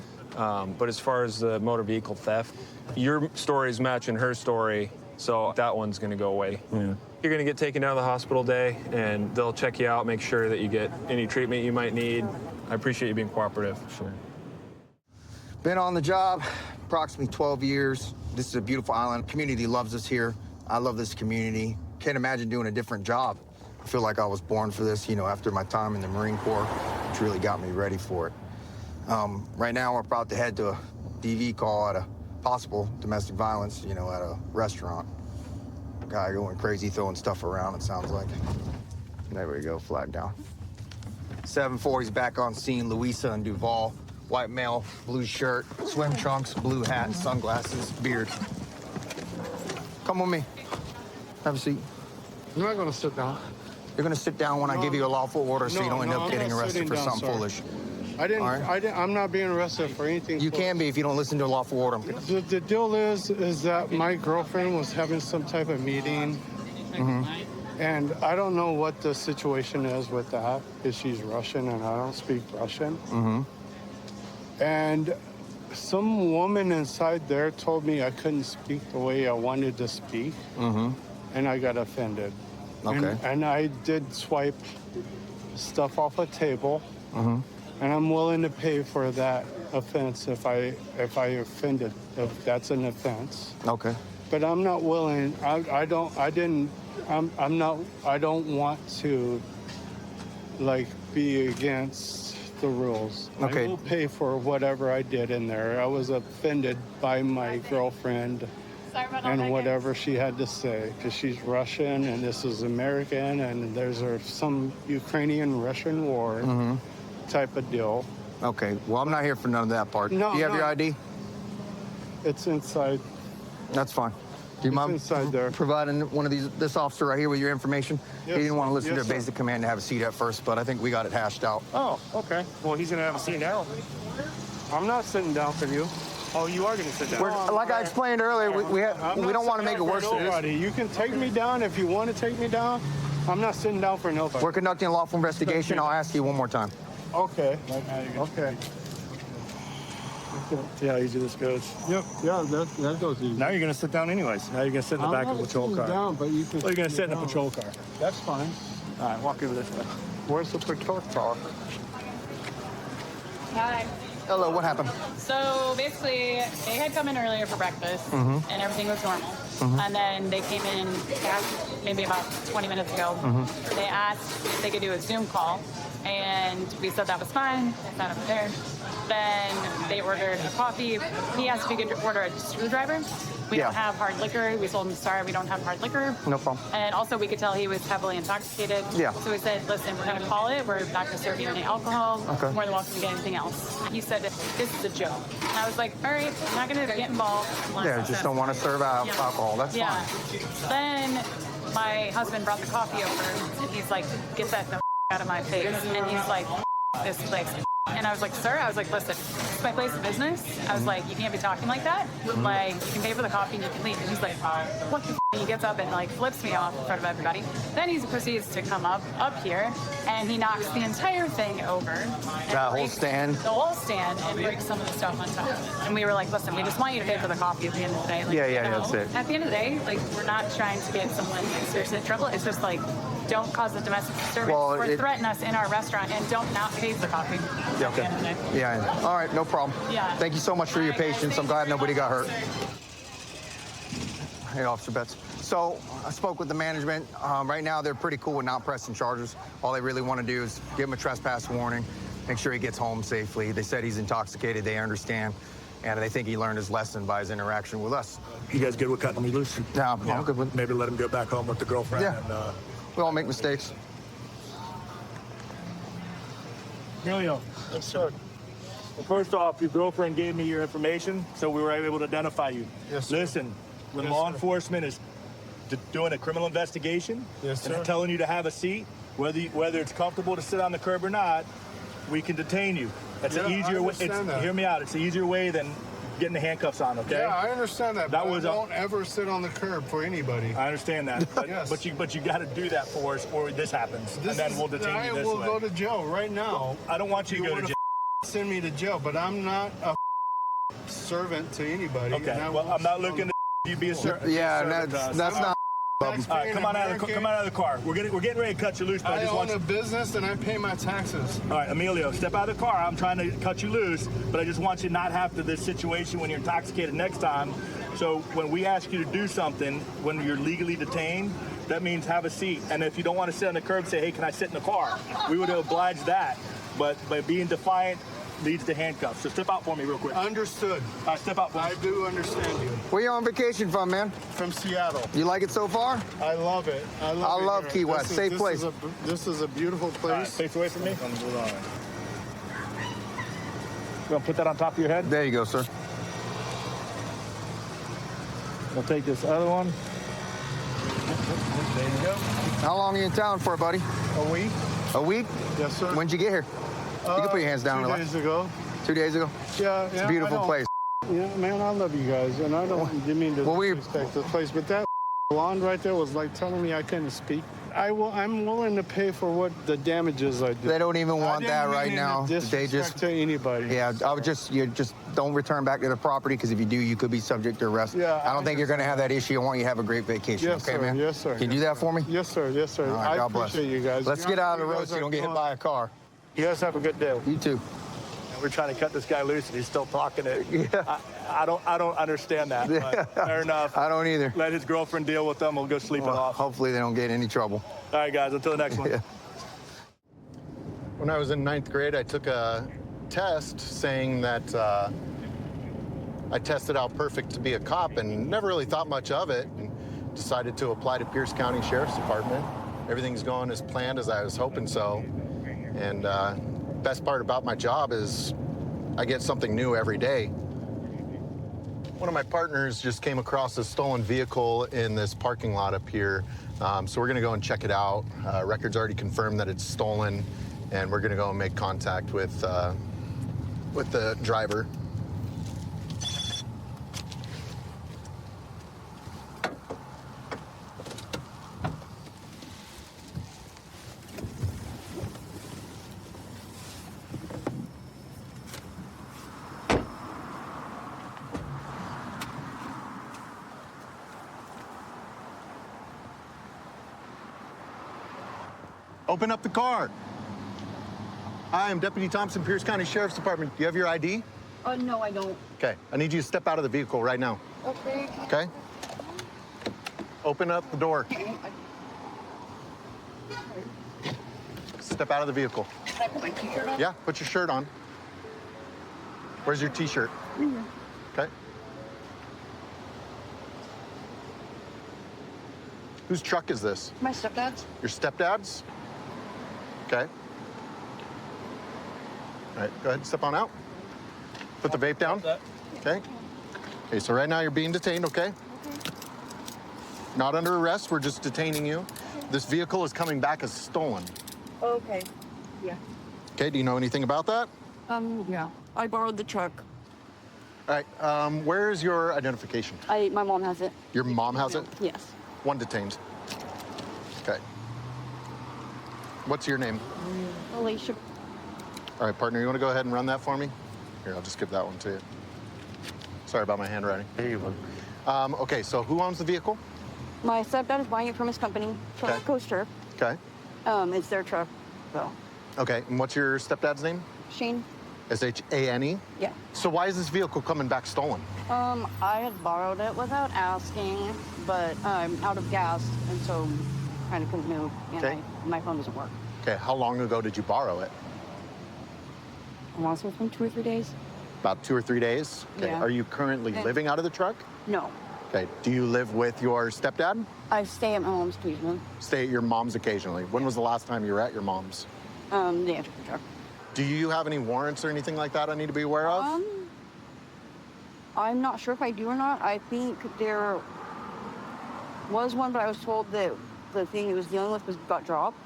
Speaker 19: But as far as the motor vehicle theft, your story is matching her story, so that one's going to go away. You're going to get taken down to the hospital day, and they'll check you out, make sure that you get any treatment you might need. I appreciate you being cooperative.
Speaker 21: Sure.
Speaker 22: Been on the job approximately 12 years. This is a beautiful island. Community loves us here. I love this community. Can't imagine doing a different job. I feel like I was born for this, you know, after my time in the Marine Corps, which really got me ready for it. Right now, we're about to head to a DV call at a possible domestic violence, you know, at a restaurant. Guy going crazy, throwing stuff around, it sounds like. There we go, flag down. 7-4, he's back on scene. Louisa and Duval. White male, blue shirt, swim trunks, blue hat, sunglasses, beard. Come with me. Have a seat.
Speaker 3: I'm not going to sit down.
Speaker 22: You're going to sit down when I give you a lawful order so you don't end up getting arrested for something foolish.
Speaker 3: I'm not being arrested for anything.
Speaker 22: You can be if you don't listen to a lawful order.
Speaker 3: The deal is that my girlfriend was having some type of meeting. And I don't know what the situation is with that, because she's Russian and I don't speak Russian. And some woman inside there told me I couldn't speak the way I wanted to speak. And I got offended.
Speaker 22: Okay.
Speaker 3: And I did swipe stuff off a table. And I'm willing to pay for that offense if I offended, if that's an offense.
Speaker 22: Okay.
Speaker 3: But I'm not willing, I don't want to, like, be against the rules.
Speaker 22: Okay.
Speaker 3: I will pay for whatever I did in there. I was offended by my girlfriend and whatever she had to say, because she's Russian and this is American and there's some Ukrainian-Russian war type of deal.
Speaker 22: Okay, well, I'm not here for none of that part.
Speaker 3: No,
Speaker 22: Do you have your ID?
Speaker 3: It's inside.
Speaker 22: That's fine. Do you mind
Speaker 3: inside there.
Speaker 22: providing this officer right here with your information?
Speaker 3: Yes,
Speaker 22: He didn't want to listen
Speaker 3: yes,
Speaker 22: to a basic command to have a seat at first, but I think we got it hashed out.
Speaker 3: Oh, okay. Well, he's going to have a seat now. I'm not sitting down for you. Oh, you are going to sit down.
Speaker 22: Like I explained earlier, we don't want to make it worse than this.
Speaker 3: You can take me down if you want to take me down. I'm not sitting down for nobody.
Speaker 22: We're conducting a lawful investigation. I'll ask you one more time.
Speaker 3: Okay. Okay.
Speaker 23: See how easy this goes.
Speaker 3: Yep. Yeah, that goes easy.
Speaker 23: Now you're going to sit down anyways. Now you're going to sit in the back of a patrol car.
Speaker 3: Down, but you can
Speaker 23: you're going to sit in a patrol car.
Speaker 3: That's fine.
Speaker 23: All right, walk over this way.
Speaker 3: Where's the patrol car?
Speaker 24: Hi.
Speaker 22: Hello, what happened?
Speaker 24: So basically, they had come in earlier for breakfast, and everything was normal. And then they came in maybe about 20 minutes ago. They asked if they could do a Zoom call, and we said that was fine. They sat over there. Then they ordered a coffee. He asked if he could order a screwdriver. We don't have hard liquor. We told him, sorry, we don't have hard liquor.
Speaker 22: No problem.
Speaker 24: And also, we could tell he was heavily intoxicated.
Speaker 22: Yeah.
Speaker 24: So we said, listen, we're going to call it. We're not going to serve you any alcohol.
Speaker 22: Okay.
Speaker 24: More than welcome to get anything else. He said, this is a joke. And I was like, all right, I'm not going to get involved.
Speaker 22: Yeah, just don't want to serve alcohol. That's
Speaker 24: fine. Then my husband brought the coffee over, and he's like, get that the out of my face. And he's like, this place. And I was like, sir, I was like, listen, it's my place of business. I was like, you can't be talking like that. Like, you can pay for the coffee and you can leave. And he's like, what the f-? He gets up and like flips me off in front of everybody. Then he proceeds to come up here and he knocks the entire thing over.
Speaker 22: That whole stand?
Speaker 24: The whole stand and breaks some of the stuff on top. And we were like, listen, we just want you to pay for the coffee at the end of the day. Like,
Speaker 22: that's it.
Speaker 24: At the end of the day, like, we're not trying to get someone seriously in trouble. It's just like, don't cause a domestic disturbance or threaten us in our restaurant and don't not pay for the coffee.
Speaker 22: Yeah, okay. Yeah, all right, no problem.
Speaker 24: Yeah.
Speaker 22: Thank you so much for your patience. I'm glad nobody got hurt. Hey, Officer Betts. So I spoke with the management. Right now, they're pretty cool with not pressing charges. All they really want to do is give him a trespass warning, make sure he gets home safely. They said he's intoxicated. They understand. And they think he learned his lesson by his interaction with us.
Speaker 23: You guys good with cutting me loose?
Speaker 22: Yeah, I'm good with
Speaker 23: maybe let him go back home with the girlfriend.
Speaker 22: Yeah.
Speaker 23: And,
Speaker 22: We all make mistakes.
Speaker 23: Emilio.
Speaker 2: Yes, sir.
Speaker 23: Well, first off, your girlfriend gave me your information, so we were able to identify you.
Speaker 17: Yes, sir.
Speaker 23: Listen, when
Speaker 17: Yes,
Speaker 23: law
Speaker 17: sir.
Speaker 23: enforcement is doing a criminal investigation
Speaker 17: Yes,
Speaker 23: and
Speaker 17: sir.
Speaker 23: telling you to have a seat, whether it's comfortable to sit on the curb or not, we can detain you. That's an
Speaker 17: Yeah, I
Speaker 23: easier way.
Speaker 17: understand that.
Speaker 23: Hear me out. It's an easier way than getting the handcuffs on. Okay.
Speaker 17: Yeah, I understand that.
Speaker 23: That
Speaker 17: but
Speaker 23: was
Speaker 17: I don't ever sit on the curb for anybody.
Speaker 23: I understand that, but,
Speaker 17: Yes.
Speaker 23: but you got to do that for us, or this happens, and then we'll detain
Speaker 17: I
Speaker 23: you this
Speaker 17: will
Speaker 23: way.
Speaker 17: go to jail right now.
Speaker 23: I don't want you to go to
Speaker 17: wanna
Speaker 23: jail.
Speaker 17: Send me to jail, but I'm not a servant to anybody.
Speaker 23: Okay.
Speaker 17: and I
Speaker 23: Well,
Speaker 17: won't
Speaker 23: I'm not
Speaker 17: sit
Speaker 23: looking
Speaker 17: on
Speaker 23: to you be a servant.
Speaker 22: Yeah,
Speaker 23: to
Speaker 22: that's
Speaker 23: us.
Speaker 22: not.
Speaker 23: All right, come on out of the car. We're getting ready to cut you loose, but I
Speaker 17: I
Speaker 23: just
Speaker 17: own
Speaker 23: want
Speaker 17: a
Speaker 23: you.
Speaker 17: business and I pay my taxes.
Speaker 23: All right, Emilio, step out of the car. I'm trying to cut you loose, but I just want you not have to this situation when you're intoxicated next time. So when we ask you to do something, when you're legally detained, that means have a seat. And if you don't want to sit on the curb, say, hey, can I sit in the car? We would oblige that. But by being defiant leads to handcuffs. So step out for me real quick.
Speaker 17: Understood.
Speaker 23: All right, step out for me.
Speaker 17: I do understand you.
Speaker 22: Where you on vacation from, man?
Speaker 17: From Seattle.
Speaker 22: You like it so far?
Speaker 17: I love it. I
Speaker 22: I
Speaker 17: love
Speaker 22: love
Speaker 17: it
Speaker 22: Key
Speaker 17: here.
Speaker 22: West. Safe place.
Speaker 17: This is a beautiful
Speaker 23: All right,
Speaker 17: place.
Speaker 23: face away from me. You want to put that on top of your head?
Speaker 22: There you go, sir.
Speaker 23: We'll take this other one. There you go.
Speaker 22: How long are you in town for, buddy?
Speaker 17: A week.
Speaker 22: A week?
Speaker 17: Yes, sir.
Speaker 22: When'd you get here? You can put your hands down.
Speaker 17: 2
Speaker 22: relax.
Speaker 17: days ago.
Speaker 22: 2 days ago?
Speaker 17: Yeah,
Speaker 22: It's a beautiful place.
Speaker 17: Yeah, man, I love you guys, and I don't mean to disrespect this place, but that blonde right there was like telling me I couldn't speak. I'm willing to pay for what the damages I did.
Speaker 22: They don't even want that right now.
Speaker 17: They just to anybody.
Speaker 22: Yeah, you just don't return back to the property, because if you do, you could be subject to arrest.
Speaker 17: Yeah,
Speaker 22: I don't think you're going to have that issue. I want you to have a great vacation.
Speaker 17: Yes,
Speaker 22: okay,
Speaker 17: sir.
Speaker 22: man?
Speaker 17: Yes, sir.
Speaker 22: Can you do that for me?
Speaker 17: Yes, sir. Yes, sir.
Speaker 22: All right,
Speaker 17: I
Speaker 22: God bless.
Speaker 17: appreciate you guys.
Speaker 22: Let's get out of the road so you don't get hit by a car.
Speaker 23: You guys have a good day.
Speaker 22: You too.
Speaker 23: We're trying to cut this guy loose, and he's still talking it. Yeah. I don't understand that. But fair enough.
Speaker 22: I don't either.
Speaker 23: Let his girlfriend deal with them. We'll go sleep it off.
Speaker 22: Hopefully they don't get in any trouble.
Speaker 23: All right, guys. Until the next one.
Speaker 22: Yeah.
Speaker 4: When I was in 9th grade, I took a test saying that I tested out perfect to be a cop and never really thought much of it, and decided to apply to Pierce County Sheriff's Department. Everything's going as planned as I was hoping so. And best part about my job is I get something new every day. One of my partners just came across a stolen vehicle in this parking lot up here. So we're gonna go and check it out. Records already confirmed that it's stolen, and we're gonna go and make contact with the driver. Open up the car. Hi, I'm Deputy Thompson, Pierce County Sheriff's Department. Do you have your ID?
Speaker 15: No, I don't.
Speaker 4: Okay, I need you to step out of the vehicle right now.
Speaker 15: Okay.
Speaker 4: Okay? Open up the door. Step out of the vehicle.
Speaker 15: Can I put my t-shirt on?
Speaker 4: Yeah, put your shirt on. Where's your t-shirt? Okay. Whose truck is this?
Speaker 15: My stepdad's.
Speaker 4: Your stepdad's? Okay. All right, go ahead, step on out. Put the vape down. Okay. Okay, so right now you're being detained, okay? Not under arrest, we're just detaining you. This vehicle is coming back as stolen.
Speaker 15: Okay. Yeah.
Speaker 4: Okay, do you know anything about that?
Speaker 15: Yeah. I borrowed the truck.
Speaker 4: All right, where is your identification?
Speaker 15: My mom has it.
Speaker 4: Your mom has it?
Speaker 15: Yes.
Speaker 4: One detained. Okay. What's your name?
Speaker 15: Alicia.
Speaker 4: All right, partner, you want to go ahead and run that for me? Here, I'll just give that one to you. Sorry about my handwriting.
Speaker 23: There you go.
Speaker 4: Okay, so who owns the vehicle?
Speaker 15: My stepdad is buying it from his company, from
Speaker 4: Okay.
Speaker 15: Coaster.
Speaker 4: Okay.
Speaker 15: It's their truck, so.
Speaker 4: Okay, and what's your stepdad's name?
Speaker 15: Shane?
Speaker 4: S-H-A-N-E?
Speaker 15: Yeah.
Speaker 4: So why is this vehicle coming back stolen?
Speaker 15: I had borrowed it without asking, but I'm out of gas, and so kind of couldn't move, and
Speaker 4: Okay.
Speaker 15: my phone doesn't work.
Speaker 4: Okay, how long ago did you borrow it?
Speaker 15: I want to say it's been 2 or 3 days.
Speaker 4: About 2 or 3 days? Okay.
Speaker 15: Yeah.
Speaker 4: Are you currently
Speaker 15: Yeah.
Speaker 4: living out of the truck?
Speaker 15: No.
Speaker 4: Okay. Do you live with your stepdad?
Speaker 13: I stay at my mom's occasionally.
Speaker 4: Stay at your mom's occasionally. When was the last time you were at your mom's?
Speaker 13: The answer for sure.
Speaker 4: Do you have any warrants or anything like that I need to be aware of?
Speaker 13: I'm not sure if I do or not. I think there was one, but I was told that the thing it was dealing with got dropped.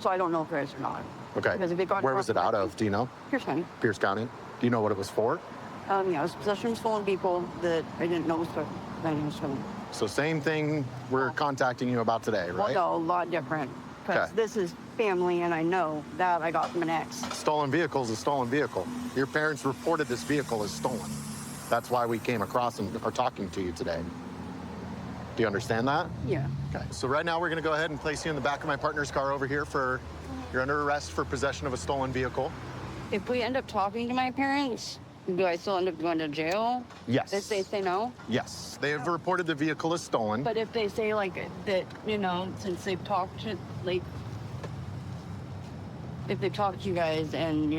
Speaker 13: So I don't know if there is or not.
Speaker 4: Okay.
Speaker 13: Because if it got
Speaker 4: Where was it
Speaker 13: dropped,
Speaker 4: out of? Do you know?
Speaker 13: Pierce County.
Speaker 4: Pierce County. Do you know what it was for?
Speaker 13: Yeah, it was possession of stolen vehicle that I didn't know was stolen.
Speaker 4: So same thing we're contacting you about today, right?
Speaker 13: Well, no, a lot different. Because
Speaker 4: Okay.
Speaker 13: this is family, and I know that I got from an ex.
Speaker 4: Stolen vehicle is a stolen vehicle. Your parents reported this vehicle as stolen. That's why we came across and are talking to you today. Do you understand that?
Speaker 13: Yeah.
Speaker 4: Okay. So right now we're going to go ahead and place you in the back of my partner's car over here for, you're under arrest for possession of a stolen vehicle.
Speaker 13: If we end up talking to my parents, do I still end up going to jail?
Speaker 4: Yes.
Speaker 13: If they say no?
Speaker 4: Yes. They have reported the vehicle as stolen.
Speaker 13: But if they say, like, that, since they've talked to, like, if they've talked to you guys and,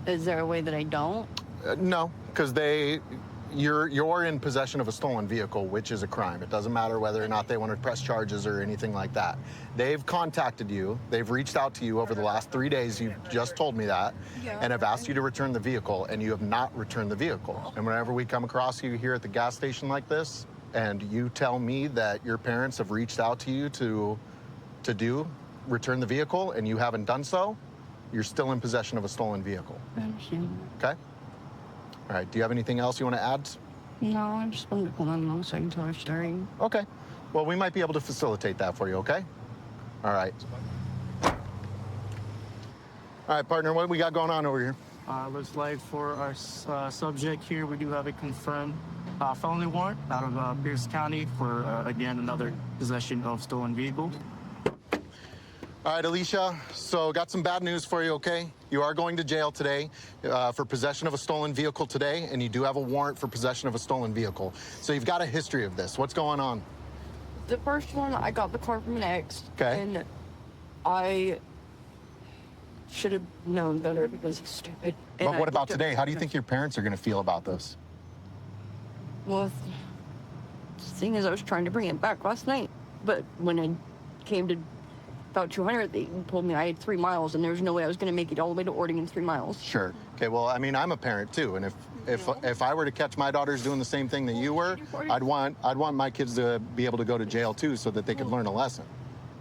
Speaker 13: is there a way that I don't?
Speaker 4: No, because you're in possession of a stolen vehicle, which is a crime. It doesn't matter whether or not they want to press charges or anything like that. They've contacted you. They've reached out to you over the last 3 days. You've just told me that.
Speaker 13: Yeah.
Speaker 4: And have asked you to return the vehicle, and you have not returned the vehicle. And whenever we come across you here at the gas station like this, and you tell me that your parents have reached out to you to return the vehicle, and you haven't done so, you're still in possession of a stolen vehicle.
Speaker 13: I understand.
Speaker 4: Okay? All right, do you have anything else you want to add?
Speaker 13: No, I just wanted to pull on long so I can tell her story.
Speaker 4: Okay. Well, we might be able to facilitate that for you, okay? All right. All right, partner, what we got going on over here?
Speaker 1: Looks like for our subject here, we do have a confirmed felony warrant out of Pierce County for, again, another possession of stolen vehicle.
Speaker 4: All right, Alicia, so got some bad news for you, okay? You are going to jail today for possession of a stolen vehicle today, and you do have a warrant for possession of a stolen vehicle. So you've got a history of this. What's going on?
Speaker 13: The first one, I got the car from an ex.
Speaker 4: Okay.
Speaker 13: And I should have known better because he's stupid. And
Speaker 4: But what
Speaker 13: I
Speaker 4: about
Speaker 13: took-
Speaker 4: today? How do you think your parents are going to feel about this?
Speaker 13: Well, the thing is, I was trying to bring it back last night, but when I came to about 200, they told me I had 3 miles, and there was no way I was going to make it all the way to Ording in 3 miles.
Speaker 4: Sure. Okay, well, I mean, I'm a parent too, and if I were to catch my daughters doing the same thing that you were, I'd want my kids to be able to go to jail too so that they could learn a lesson.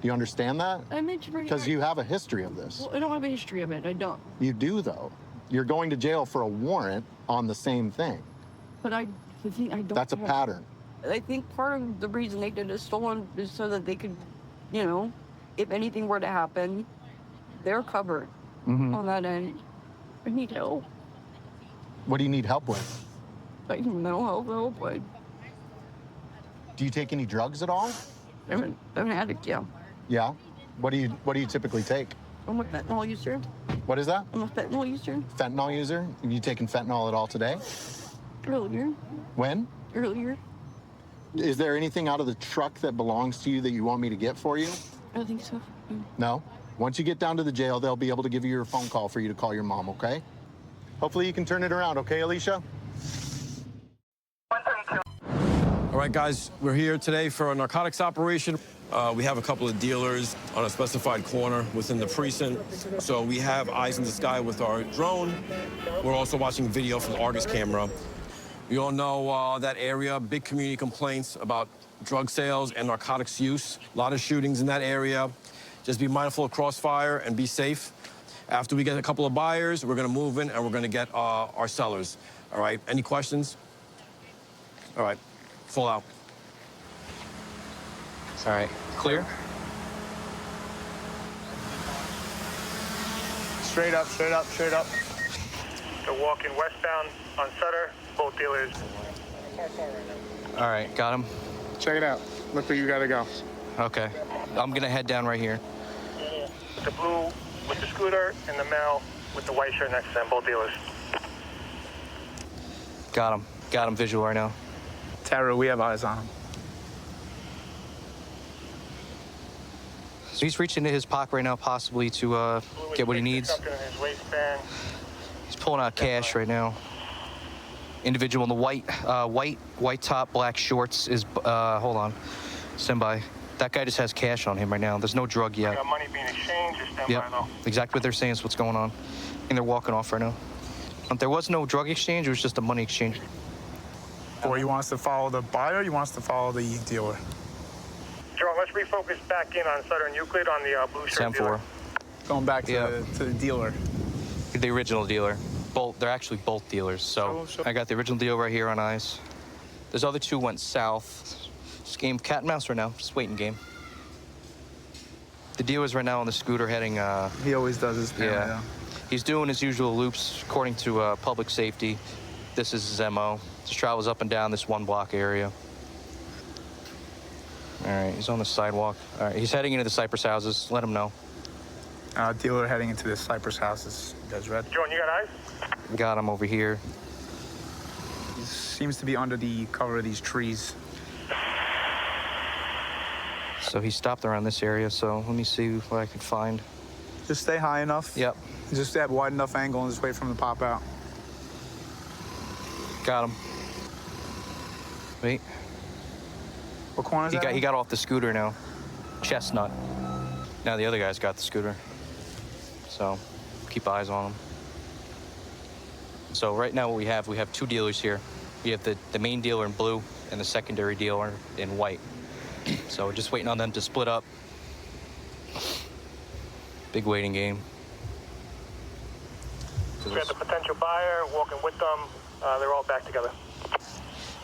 Speaker 4: Do you understand that?
Speaker 13: I meant to bring it
Speaker 4: Because
Speaker 13: back.
Speaker 4: you have a history of this.
Speaker 13: Well, I don't have a history of it. I don't.
Speaker 4: You do, though. You're going to jail for a warrant on the same thing.
Speaker 13: But I think I don't.
Speaker 4: That's a
Speaker 13: have-
Speaker 4: pattern.
Speaker 13: I think part of the reason they did it stolen is so that they could, if anything were to happen, they're covered on that end. I need help.
Speaker 4: What do you need help with?
Speaker 13: Like mental health help.
Speaker 4: Do you take any drugs at all?
Speaker 13: I'm an addict, yeah.
Speaker 4: Yeah. What do you typically take?
Speaker 13: I'm a fentanyl user.
Speaker 4: What is that?
Speaker 13: I'm a fentanyl user.
Speaker 4: Fentanyl user? You taking fentanyl at all today?
Speaker 13: Earlier.
Speaker 4: When?
Speaker 13: Earlier.
Speaker 4: Is there anything out of the truck that belongs to you that you want me to get for you?
Speaker 13: I think so.
Speaker 4: No? Once you get down to the jail, they'll be able to give you your phone call for you to call your mom, okay? Hopefully you can turn it around, okay, Alicia?
Speaker 5: All right, guys, we're here today for a narcotics operation. We have a couple of dealers on a specified corner within the precinct. So we have eyes in the sky with our drone. We're also watching video from the Argus camera. We all know that area, big community complaints about drug sales and narcotics use. A lot of shootings in that area. Just be mindful of crossfire and be safe. After we get a couple of buyers, we're gonna move in and we're gonna get our sellers. All right, any questions? All right, full out.
Speaker 10: All right, clear?
Speaker 23: Straight up, straight up, straight up. They're walking westbound on Sutter, both dealers.
Speaker 10: All right, got him.
Speaker 23: Check it out. Look where you gotta go.
Speaker 10: Okay, I'm gonna head down right here.
Speaker 23: The blue with the scooter and the male with the white shirt next to them, both dealers.
Speaker 10: Got him visual right now.
Speaker 23: Tara, we have eyes on him.
Speaker 10: So he's reaching into his pocket right now, possibly to get what he needs.
Speaker 23: Something in his waistband.
Speaker 10: He's pulling out cash right now.
Speaker 6: individual in the white top, black shorts is, hold on, stand by. That guy just has cash on him right now. There's no drug yet.
Speaker 2: Got money being exchanged or stand by though?
Speaker 6: Exactly what they're saying is what's going on. And they're walking off right now. There was no drug exchange, it was just a money exchange.
Speaker 8: Or you want us to follow the buyer, or you want us to follow the dealer?
Speaker 2: Jerome, let's refocus back in on Sutter and Euclid on the blue shirt dealer.
Speaker 6: 10-4.
Speaker 8: Going back to the dealer.
Speaker 6: The original dealer. They're actually both dealers. So I got the original deal right here on eyes. Those other two went south. Just game cat and mouse right now, just waiting game. The dealer's right now on the scooter heading,
Speaker 8: he always does his thing.
Speaker 6: Yeah. He's doing his usual loops according to public safety. This is his MO. Just travels up and down this one block area. All right, he's on the sidewalk. All right, he's heading into the Cypress houses. Let him know.
Speaker 8: Dealer heading into the Cypress houses. You guys ready?
Speaker 2: John, you got eyes?
Speaker 6: Got him over here.
Speaker 8: He seems to be under the cover of these trees.
Speaker 6: So he stopped around this area, so let me see what I can find.
Speaker 8: Just stay high enough.
Speaker 6: Yep.
Speaker 8: Just at wide enough angle and just wait for him to pop out.
Speaker 6: Got him. Wait.
Speaker 8: What corner is that?
Speaker 6: He got off the scooter now. Chestnut. Now the other guy's got the scooter. So keep eyes on him. So right now what we have two dealers here. We have the main dealer in blue and the secondary dealer in white. So we're just waiting on them to split up. Big waiting game.
Speaker 2: We got the potential buyer walking with them. They're all back together.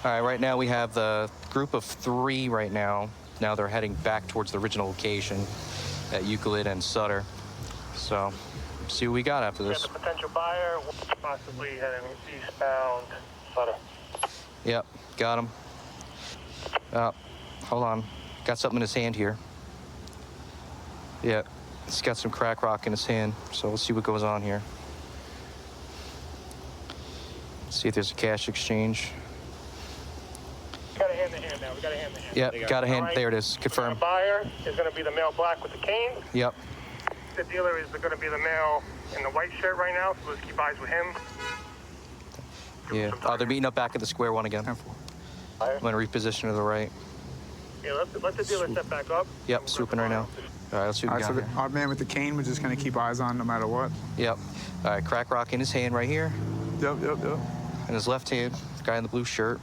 Speaker 6: All right, right now we have the group of 3 right now. Now they're heading back towards the original location at Euclid and Sutter. So see what we got after this.
Speaker 2: We got the potential buyer, possibly heading eastbound Sutter.
Speaker 6: Yep, got him. Hold on. Got something in his hand here. Yeah, he's got some crack rock in his hand, so we'll see what goes on here. See if there's a cash exchange.
Speaker 2: Got a hand-to-hand now. We got a hand-to-hand.
Speaker 6: Yep, got a hand.
Speaker 2: Right.
Speaker 6: There it is. Confirm.
Speaker 2: The buyer is going to be the male black with the cane.
Speaker 6: Yep.
Speaker 2: The dealer is going to be the male in the white shirt right now, so let's keep eyes with him.
Speaker 6: Yeah. Oh, they're meeting up back at the square one again. I'm going to reposition to the right.
Speaker 2: Yeah, let the dealer step back up.
Speaker 6: Yep, swooping right now. All right, let's see what we got
Speaker 8: So
Speaker 6: here.
Speaker 8: our man with the cane, we're just going to keep eyes on no matter what.
Speaker 6: Yep. All right, crack rock in his hand right here.
Speaker 8: Yep.
Speaker 6: In his left hand, guy in the blue shirt.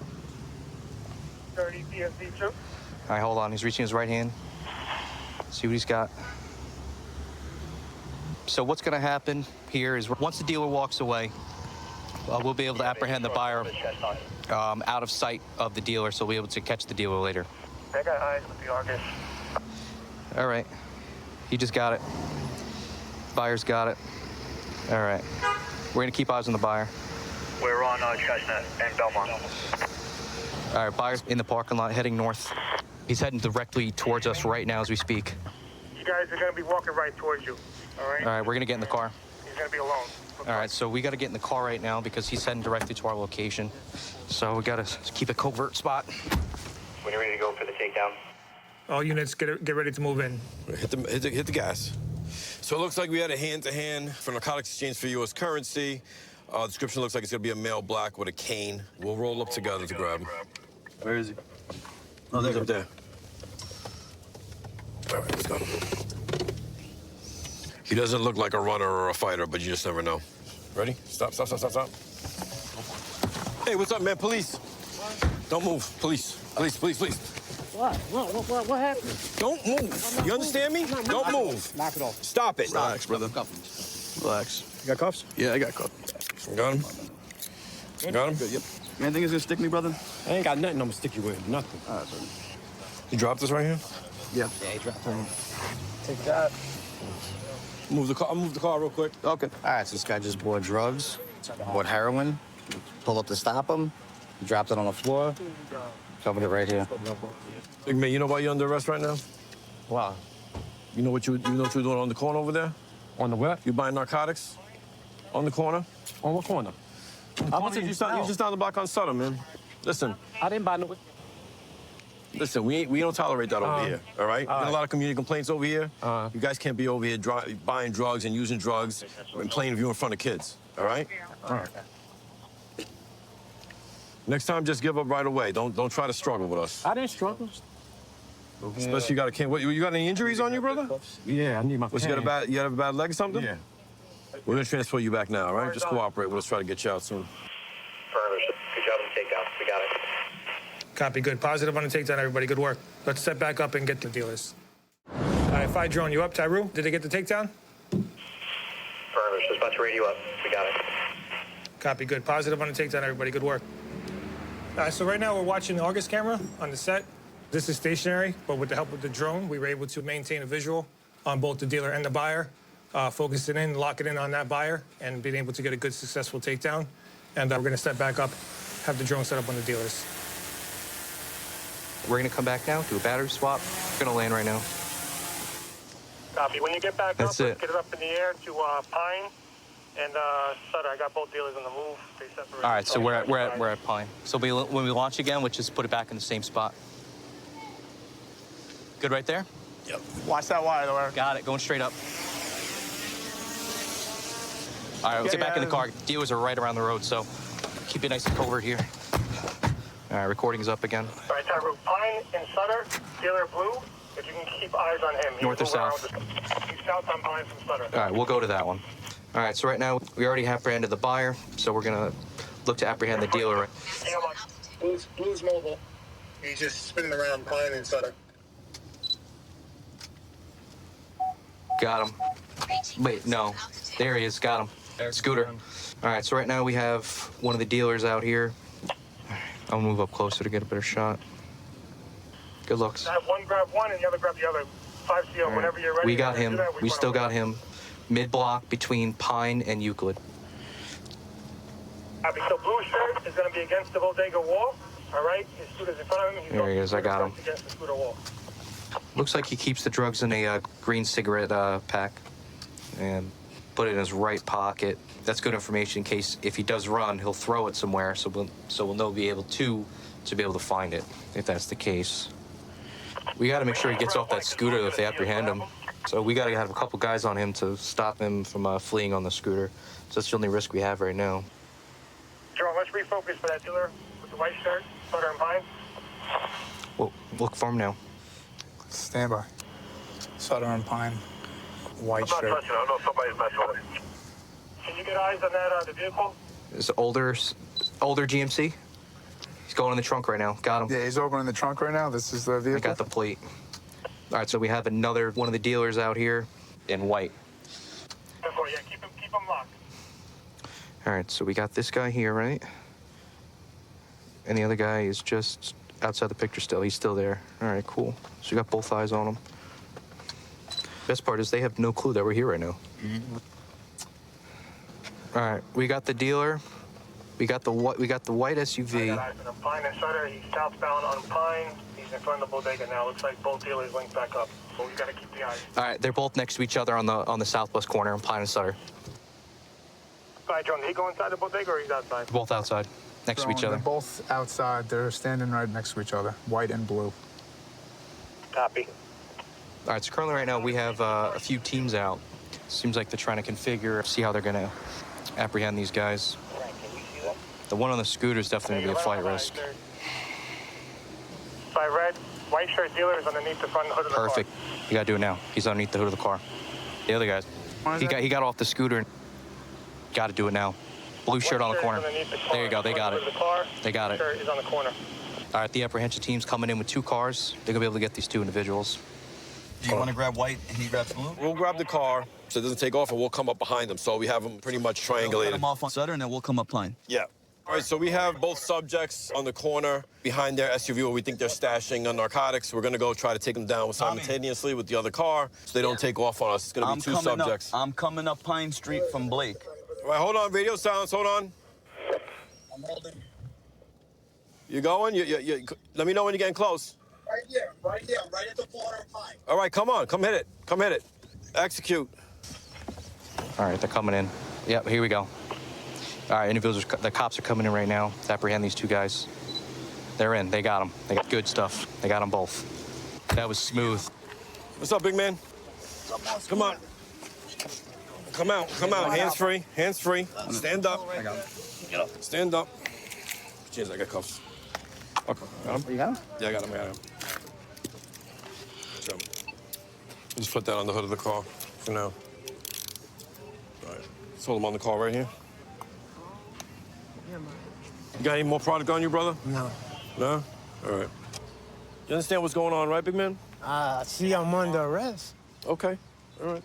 Speaker 2: 30 PSD, too.
Speaker 6: All right, hold on. He's reaching his right hand. See what he's got. So what's going to happen here is once the dealer walks away, we'll be able to apprehend the buyer out of sight of the dealer, so we'll be able to catch the dealer later.
Speaker 2: I got eyes with the Argus.
Speaker 6: All right. He just got it. Buyer's got it. All right. We're going to keep eyes on the buyer.
Speaker 2: We're on Chestnut and Belmont.
Speaker 6: All right, buyer's in the parking lot heading north. He's heading directly towards us right now as we speak.
Speaker 2: You guys are going to be walking right towards you, all right?
Speaker 6: All right, we're going to get in the car.
Speaker 2: He's going to be alone.
Speaker 6: All right, so we got to get in the car right now because he's heading directly to our location. So we got to keep a covert spot.
Speaker 2: When you're ready to go for the takedown.
Speaker 7: All units, get ready to move in.
Speaker 5: Hit the gas. So it looks like we had a hand-to-hand for narcotics exchange for U.S. currency. Description looks like it's going to be a male black with a cane. We'll roll up together to grab him. Where is he? Oh, there's up there. All right, let's go. He doesn't look like a runner or a fighter, but you just never know. Ready? Stop. Hey, what's up, man? Police. Don't move. Police.
Speaker 3: What happened?
Speaker 5: Don't move. You understand me? Don't move.
Speaker 3: Knock it off.
Speaker 5: Stop it.
Speaker 3: Relax,
Speaker 5: brother.
Speaker 3: Relax. You got cuffs?
Speaker 5: Yeah, I got cuffs. Got him? Got him?
Speaker 3: Good, yep. You anything is gonna stick me, brother?
Speaker 5: I ain't got nothing I'm gonna stick you with. Nothing.
Speaker 3: All right, sir.
Speaker 5: You dropped this right here?
Speaker 3: Yeah, he dropped it. Take that.
Speaker 5: Move the car real quick.
Speaker 3: Okay.
Speaker 22: All right, so this guy just bought drugs, bought heroin, pulled up to stop him, dropped it on the floor, covered it right here.
Speaker 5: Big man, you know why you're under arrest right now?
Speaker 3: Wow.
Speaker 5: You know what you were doing on the corner over there?
Speaker 3: On the what?
Speaker 5: You buying narcotics? On the corner?
Speaker 3: On what corner?
Speaker 5: You just down the block on Sutter, man. Listen.
Speaker 3: I didn't buy no.
Speaker 5: Listen, we don't tolerate that over here, all right?
Speaker 3: All
Speaker 5: There's
Speaker 3: right.
Speaker 5: a lot of community complaints over here. You guys can't be over here buying drugs and using drugs in plain view in front of kids, all right?
Speaker 3: All right.
Speaker 5: Next time, just give up right away. Don't try to struggle with us.
Speaker 3: I didn't struggle.
Speaker 5: Especially you got a can. What, you got any injuries on you, brother?
Speaker 3: Yeah, I need my.
Speaker 5: What, you have a bad leg or something?
Speaker 3: Yeah.
Speaker 5: We're gonna transfer you back now, all right? Just cooperate. We'll try to get you out soon.
Speaker 2: Good job on the takedown. We got it.
Speaker 7: Copy, good. Positive on the takedown, everybody. Good work. Let's step back up and get the dealers. All right, Five drone, you up, Tyru? Did they get the takedown?
Speaker 2: Affirmative. Just about to radio up. We got it.
Speaker 7: Copy, good. Positive on the takedown, everybody. Good work. All right, so right now we're watching the Argus camera on the set. This is stationary, but with the help of the drone, we were able to maintain a visual on both the dealer and the buyer, focus it in, lock it in on that buyer, and being able to get a good, successful takedown. And we're going to step back up, have the drone set up on the dealers.
Speaker 6: We're going to come back now, do a battery swap. We're going to land right now.
Speaker 23: Copy. When you get back
Speaker 6: That's
Speaker 23: up,
Speaker 6: it.
Speaker 23: let's get it up in the air to Pine and Sutter. I got both dealers on the move. They separate.
Speaker 6: All right, so we're at Pine. So when we launch again, we'll just put it back in the same spot. Good right there?
Speaker 23: Yep. Watch that wire, though.
Speaker 6: Got it, going straight up. All right, let's get back in the car. Dealers are right around the road, so keep it nice and covert here. All right, recording's up again.
Speaker 23: All right, Tyru. Pine and Sutter, dealer blue. If you can keep eyes on him.
Speaker 6: North or south?
Speaker 23: He's south on Pine from Sutter.
Speaker 6: All right, we'll go to that one. All right, so right now we already apprehended the buyer, so we're gonna look to apprehend the dealer.
Speaker 23: Blue's mobile. He's just spinning around Pine and Sutter.
Speaker 6: Got him. Wait, no. There he is, got him. Scooter. All right, so right now we have one of the dealers out here. I'll move up closer to get a better shot. Good looks.
Speaker 23: Have one grab one and the other grab the other. 5CO,
Speaker 6: Right.
Speaker 23: whenever you're ready.
Speaker 6: We got him.
Speaker 23: Do that,
Speaker 6: We still got him. Mid-block between Pine and Euclid.
Speaker 23: Copy. So blue shirt is going to be against the bodega wall. All right? His scooter's in front of him. He's
Speaker 6: There he is, I got him.
Speaker 23: against the scooter wall.
Speaker 6: Looks like he keeps the drugs in a green cigarette pack and put it in his right pocket. That's good information in case if he does run, he'll throw it somewhere, so we'll know be able to find it if that's the case. We got to make sure he gets off that scooter if they apprehend him. So we got to have a couple guys on him to stop him from fleeing on the scooter. So that's the only risk we have right now.
Speaker 23: Jerome, let's refocus for that dealer with the white shirt, Sutter and Pine.
Speaker 6: Well, look for him now.
Speaker 9: Stand by. Sutter and Pine, white
Speaker 23: I'm
Speaker 9: shirt.
Speaker 23: not touching it. I don't know if somebody's messing with it. Can you get eyes on that, the vehicle?
Speaker 6: It's an older GMC. He's going in the trunk right now. Got him.
Speaker 9: Yeah, he's opening the trunk right now. This is the vehicle.
Speaker 6: I got the plate. All right, so we have another one of the dealers out here in white.
Speaker 23: Yeah, keep him locked.
Speaker 6: All right, so we got this guy here, right? And the other guy is just outside the picture still. He's still there. All right, cool. So we got both eyes on him. Best part is they have no clue that we're here right now. All right, we got the dealer. We got the white SUV.
Speaker 23: I got eyes on him. Pine and Sutter. He's southbound on Pine. He's in front of the bodega now. Looks like both dealers linked back up. But we got to keep the eyes.
Speaker 6: All right, they're both next to each other on the southwest corner on Pine and Sutter.
Speaker 23: All right, John, did he go inside the bodega or he's outside?
Speaker 6: They're both outside, next to each other.
Speaker 9: They're both outside. They're standing right next to each other, white and blue.
Speaker 23: Copy.
Speaker 6: All right, so currently right now we have a few teams out. Seems like they're trying to configure, see how they're going to apprehend these guys. The one on the scooter is definitely going to be a flight risk.
Speaker 23: By red, white shirt dealer is underneath the front hood of the car.
Speaker 6: Perfect. You got to do it now. He's underneath the hood of the car. The other guys. He got off the scooter. Got to do it now. Blue shirt on the corner. There you go. They got it. They got it.
Speaker 23: Shirt is on the corner.
Speaker 6: All right, the apprehension team's coming in with 2 cars. They're going to be able to get these 2 individuals.
Speaker 5: Do you want to grab white and he grabs blue? We'll grab the car so it doesn't take off, and we'll come up behind them. So we have them pretty much triangulated.
Speaker 11: We'll get them off on Sutter, and then we'll come up Pine.
Speaker 5: Yeah. All right, so we have both subjects on the corner behind their SUV where we think they're stashing narcotics. We're going to go try to take them down simultaneously with the other car so they don't take off on us. It's going to be 2 subjects.
Speaker 11: I'm coming up Pine Street from Blake.
Speaker 5: All right, hold on. Radio silence. Hold on.
Speaker 23: I'm holding.
Speaker 5: You going? Let me know when you're getting close.
Speaker 23: Right here. I'm right at the corner of Pine.
Speaker 5: All right, come on. Come hit it. Come hit it. Execute.
Speaker 6: All right, they're coming in. Yep, here we go. All right, individuals, the cops are coming in right now to apprehend these 2 guys. They're in. They got them. They got good stuff. They got them both. That was smooth.
Speaker 5: What's up, big man? Come on. Come out. Come out. Hands free. Hands free. Stand up. Stand up. James, I got cuffs. Okay, got him?
Speaker 22: You got him?
Speaker 5: Yeah, I got him. So, just put that on the hood of the car for now. All right, let's hold him on the car right here. You got any more product on you, brother?
Speaker 3: No.
Speaker 5: No? All right. You understand what's going on, right, big man?
Speaker 3: See, I'm under arrest.
Speaker 5: Okay, all right.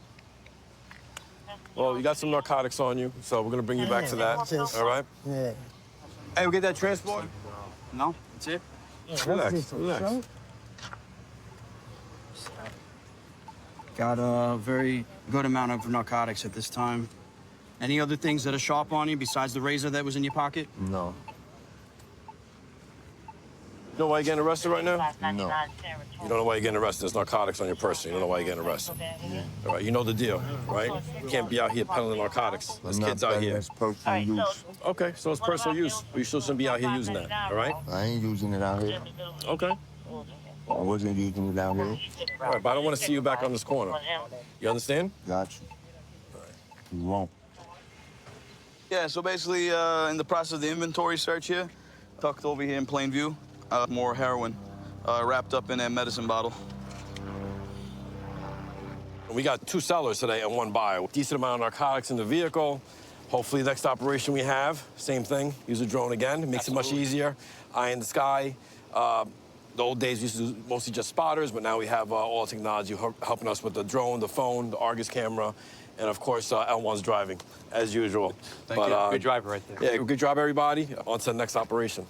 Speaker 5: Well, you got some narcotics on you, so we're gonna bring you back to that, all right?
Speaker 3: Yeah.
Speaker 5: Hey, we get that transport?
Speaker 11: No, that's it.
Speaker 5: Relax, relax.
Speaker 11: Got a very good amount of narcotics at this time. Any other things that are sharp on you besides the razor that was in your pocket?
Speaker 5: No. You know why you're getting arrested right now?
Speaker 11: No.
Speaker 5: You don't know why you're getting arrested. There's narcotics on your person. You don't know why you're getting arrested. All right, you know the deal, right? You can't be out here peddling narcotics. There's kids out here.
Speaker 12: Personal use.
Speaker 5: Okay, so it's personal use. But you still shouldn't be out here using that, all right?
Speaker 12: I ain't using it out here.
Speaker 5: Okay.
Speaker 12: I wasn't using it out here.
Speaker 5: All right, but I don't want to see you back on this corner. You understand?
Speaker 12: Got you. You won't.
Speaker 11: Yeah, so basically, in the process of the inventory search here, tucked over here in plain view, more heroin wrapped up in a medicine bottle.
Speaker 5: We got 2 sellers today and 1 buyer. Decent amount of narcotics in the vehicle. Hopefully, the next operation we have, same thing. Use a drone again. It makes it much easier. Eye in the sky. The old days, we used to do mostly just spotters, but now we have all technology helping us with the drone, the phone, the Argus camera, and of course, L1's driving, as usual.
Speaker 6: Thank you. Good driver right there.
Speaker 5: Yeah, good job, everybody. On to the next operation.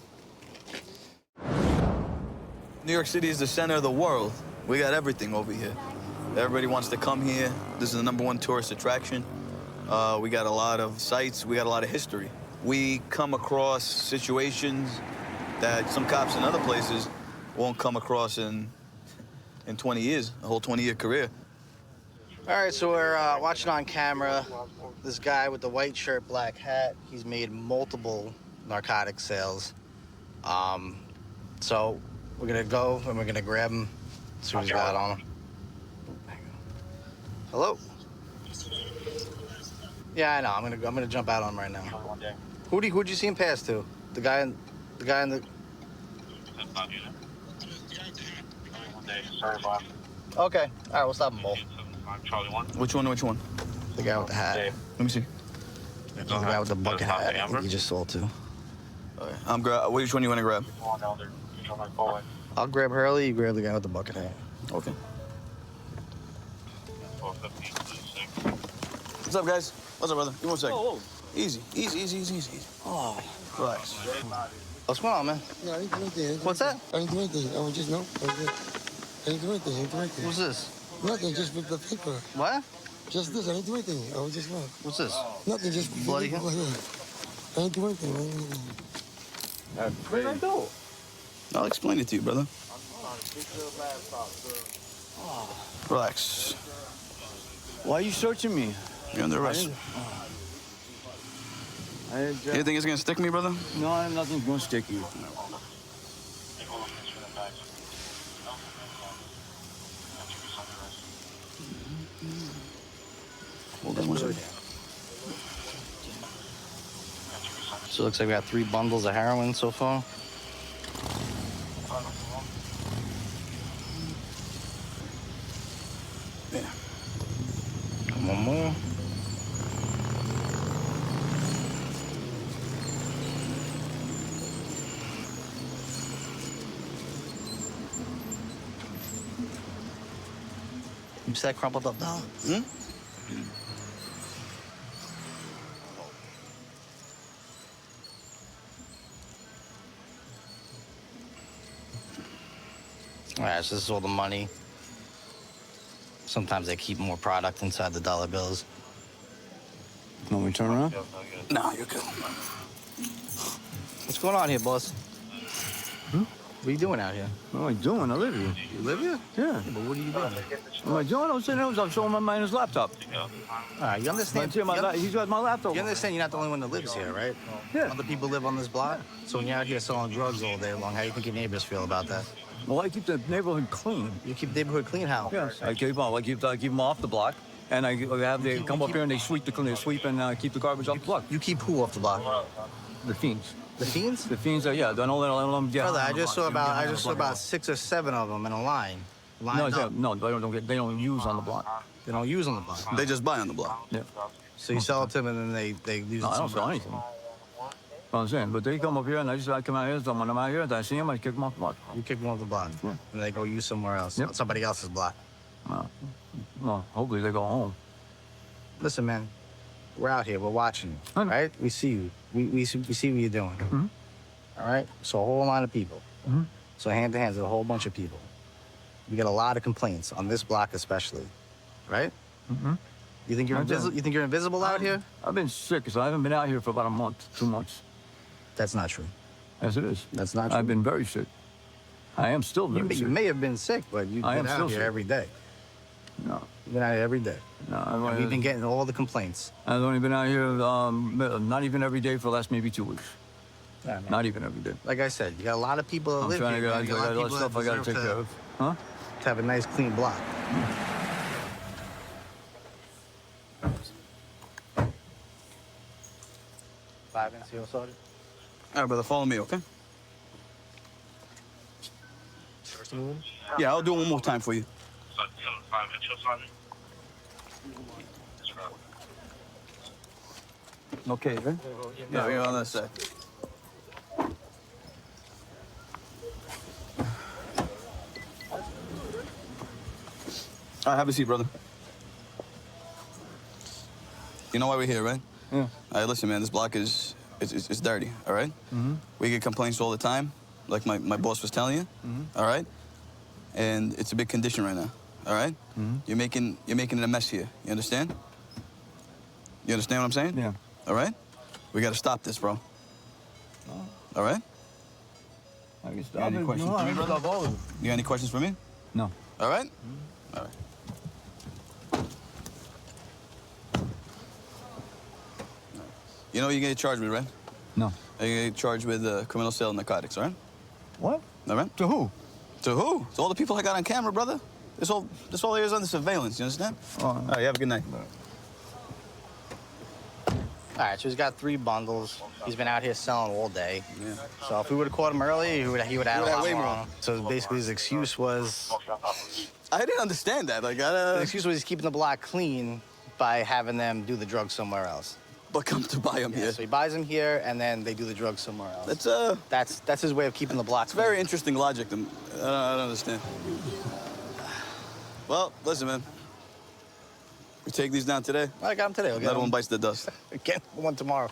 Speaker 11: New York City is the center of the world. We got everything over here. Everybody wants to come here. This is the #1 tourist attraction. We got a lot of sites. We got a lot of history. We come across situations that some cops in other places won't come across in 20 years, a whole 20-year career.
Speaker 22: All right, so we're watching on camera this guy with the white shirt, black hat. He's made multiple narcotic sales. So we're gonna go and we're gonna grab him as soon as we got on him. Hello? Yeah, I know. I'm gonna jump out on him right now. Who'd you see him pass to? The guy in the. Okay. All right, we'll stop them both.
Speaker 11: Which one?
Speaker 22: The guy with the hat.
Speaker 11: Let me see.
Speaker 22: The guy with the bucket hat. I think he just sold to.
Speaker 11: Okay. Which one you want to grab?
Speaker 22: I'll grab Hurley. You grab the guy with the bucket hat.
Speaker 11: Okay. What's up, guys? What's up, brother? Give me 1 second.
Speaker 22: Whoa.
Speaker 11: Easy. Oh, relax.
Speaker 22: What's going on, man?
Speaker 12: No, I didn't do anything.
Speaker 22: What's that?
Speaker 12: I didn't do anything. I was just, no. I didn't do anything.
Speaker 22: What's this?
Speaker 12: Nothing, just with the paper.
Speaker 22: What?
Speaker 12: Just this. I didn't do anything. I was just,
Speaker 22: What's this?
Speaker 12: Nothing, just
Speaker 22: Bloody
Speaker 12: I didn't do anything.
Speaker 22: What did I do?
Speaker 11: I'll explain it to you, brother. Relax.
Speaker 14: Why are you searching me?
Speaker 11: You're under arrest. You think it's gonna stick me, brother?
Speaker 14: No, nothing's gonna stick you.
Speaker 11: Hold on 1 second.
Speaker 22: So it looks like we got 3 bundles of heroin so far.
Speaker 11: Yeah.
Speaker 22: One more. You see that crumpled up dollar? All right, so this is all the money. Sometimes they keep more product inside the dollar bills.
Speaker 14: Want me to turn around?
Speaker 11: No, you're good.
Speaker 22: What's going on here, boss? What are you doing out here?
Speaker 14: What am I doing? I live here.
Speaker 22: You live here?
Speaker 14: Yeah.
Speaker 22: But what are you doing?
Speaker 14: What am I doing? I'm sitting here. I'm showing my man his laptop.
Speaker 22: All right, you understand?
Speaker 14: He's got my laptop.
Speaker 22: You understand you're not the only one that lives here, right?
Speaker 14: Yeah.
Speaker 22: Other people live on this block. So when you're out here selling drugs all day long, how do you think your neighbors feel about that?
Speaker 14: Well, I keep the neighborhood clean.
Speaker 22: You keep the neighborhood clean how?
Speaker 14: Yes. I keep them off the block, and I have they come up here and they sweep and keep the garbage off the block.
Speaker 22: You keep who off the block?
Speaker 14: The fiends.
Speaker 22: The Fiends?
Speaker 14: The Fiends are, yeah, don't let them get
Speaker 22: Brother,
Speaker 14: high
Speaker 22: I
Speaker 14: on the
Speaker 22: just
Speaker 14: block.
Speaker 22: saw
Speaker 14: You can get high on the block.
Speaker 22: about 6 or 7 of them in a line.
Speaker 14: No,
Speaker 22: Lined up.
Speaker 14: they don't use on the block.
Speaker 22: They don't use on the block.
Speaker 11: They just buy on the block.
Speaker 14: Yeah.
Speaker 22: So you sell it to them and then they use
Speaker 14: No,
Speaker 22: it
Speaker 14: I don't
Speaker 22: somewhere
Speaker 14: sell
Speaker 22: else.
Speaker 14: anything. That's what I'm saying. But they come up here and I come out here, so when I'm out here, and I see them, I kick them off the block.
Speaker 22: You kick them off the block.
Speaker 14: Yeah.
Speaker 22: And they go use somewhere else.
Speaker 14: Yep.
Speaker 22: On somebody else's block.
Speaker 14: Well, hopefully they go home.
Speaker 22: Listen, man. We're out here. We're watching you. Right? We see you. We see what you're doing.
Speaker 14: Mm-hmm.
Speaker 22: All right? So a whole lot of people.
Speaker 14: Mm-hmm.
Speaker 22: So hand to hand, there's a whole bunch of people. We get a lot of complaints on this block especially. Right?
Speaker 14: Mm-hmm.
Speaker 22: You think you're invisible? You think you're invisible out here?
Speaker 14: I've been sick, so I haven't been out here for about a month, 2 months.
Speaker 22: That's not true.
Speaker 14: Yes, it is.
Speaker 22: That's not true.
Speaker 14: I've been very sick. I am still very sick.
Speaker 22: You may have been sick, but you've
Speaker 14: I
Speaker 22: been
Speaker 14: am
Speaker 22: out
Speaker 14: still
Speaker 22: here
Speaker 14: sick.
Speaker 22: every day.
Speaker 14: No.
Speaker 22: You've been out here every day.
Speaker 14: No,
Speaker 22: And we've been getting all the complaints.
Speaker 14: I've only been out here not even every day for the last maybe 2 weeks.
Speaker 22: Yeah, man.
Speaker 14: Not even every day.
Speaker 22: Like I said, you got a lot of people that
Speaker 14: I'm
Speaker 22: live
Speaker 14: trying
Speaker 22: here.
Speaker 14: to
Speaker 22: man.
Speaker 14: get,
Speaker 22: You
Speaker 14: I
Speaker 22: got
Speaker 14: got a lot of
Speaker 22: people
Speaker 14: stuff I got to
Speaker 22: deserve
Speaker 14: take care of. Huh?
Speaker 22: To have a nice, clean block. 5 and seal sorted.
Speaker 11: All right, brother, follow me, okay? Yeah, I'll do it one more time for you.
Speaker 14: Okay, right?
Speaker 11: Yeah, we're on that side. All right, have a seat, brother. You know why we're here, right?
Speaker 14: Yeah.
Speaker 11: All right, listen, man, this block is it's dirty, all right?
Speaker 14: Mm-hmm.
Speaker 11: We get complaints all the time, like my boss was telling you,
Speaker 14: Mm-hmm.
Speaker 11: all right? And it's a big condition right now, all right?
Speaker 14: Mm-hmm.
Speaker 11: You're making it a mess here. You understand? You understand what I'm saying?
Speaker 14: Yeah.
Speaker 11: All right? We got to stop this, bro. All right?
Speaker 14: I can
Speaker 11: You
Speaker 14: stop
Speaker 11: got any
Speaker 14: it.
Speaker 11: questions
Speaker 14: No,
Speaker 11: for
Speaker 14: I
Speaker 11: me,
Speaker 14: can
Speaker 11: brother?
Speaker 14: stop all of it.
Speaker 11: You got any questions for me?
Speaker 14: No.
Speaker 11: All right? All right. You know what you get charged with, right?
Speaker 14: No.
Speaker 11: You get charged with criminal sale of narcotics, all right?
Speaker 14: What?
Speaker 11: All right?
Speaker 14: To who?
Speaker 11: To who? To all the people I got on camera, brother. This whole area is under surveillance, you understand? All right, you have a good night.
Speaker 22: All right, so he's got 3 bundles. He's been out here selling all day. Yeah. So if we would have caught him early, he would have had a lot
Speaker 11: way
Speaker 22: more
Speaker 11: more.
Speaker 22: on him. So basically his excuse was...
Speaker 11: I didn't understand that. Like,
Speaker 22: His excuse was he's keeping the block clean by having them do the drugs somewhere else.
Speaker 11: But come to buy them here.
Speaker 22: So he buys them here, and then they do the drugs somewhere else.
Speaker 11: That's
Speaker 22: his way of keeping the block
Speaker 11: It's very interesting logic. I don't understand. Well, listen, man. We take these down today.
Speaker 22: I got them today.
Speaker 11: Another one bites the dust.
Speaker 22: Get one tomorrow.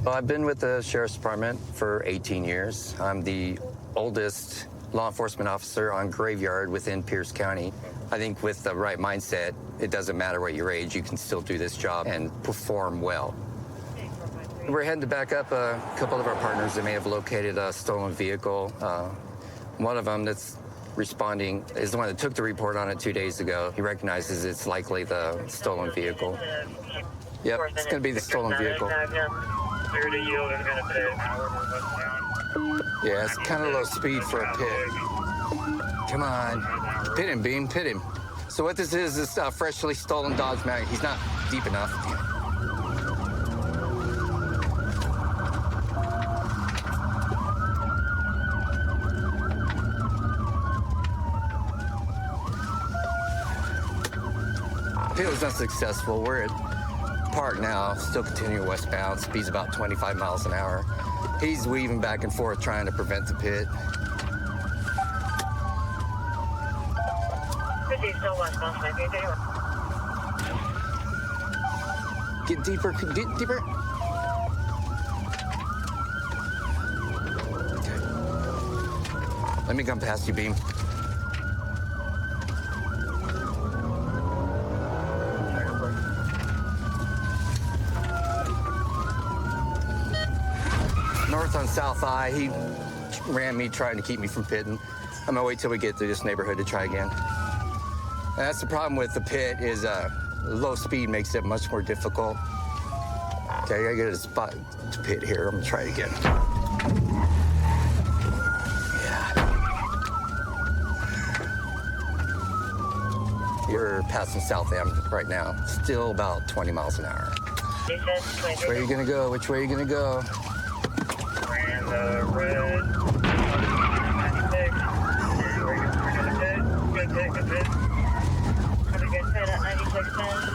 Speaker 16: Well, I've been with the Sheriff's Department for 18 years. I'm the oldest law enforcement officer on Graveyard within Pierce County. I think with the right mindset, it doesn't matter what your age, you can still do this job and perform well. We're heading to back up a couple of our partners that may have located a stolen vehicle. One of them that's responding is the one that took the report on it 2 days ago. He recognizes it's likely the stolen vehicle. Yep, it's going to be the stolen vehicle. Yeah, it's kind of low speed for a pit. Come on. Pit him, Beam, pit him. So what this is freshly stolen Dodge Mag. He's not deep enough. Pit was unsuccessful. We're at park now, still continuing westbound. Speed's about 25 miles an hour. He's weaving back and forth trying to prevent the pit. Get deeper, get deeper. Okay. Let me come past you, Beam. North on South I, he ran me trying to keep me from pitting. I'm gonna wait till we get through this neighborhood to try again. And that's the problem with the pit is low speed makes it much more difficult. Okay, I gotta get a spot to pit here. I'm gonna try it again. Yeah. You're passing South End right now. Still about 20 miles an hour.
Speaker 22: Where are you gonna go? Which way are you gonna go?
Speaker 2: Ran the red. 96. Good pit, good pit. Have a good pit at 96 minutes.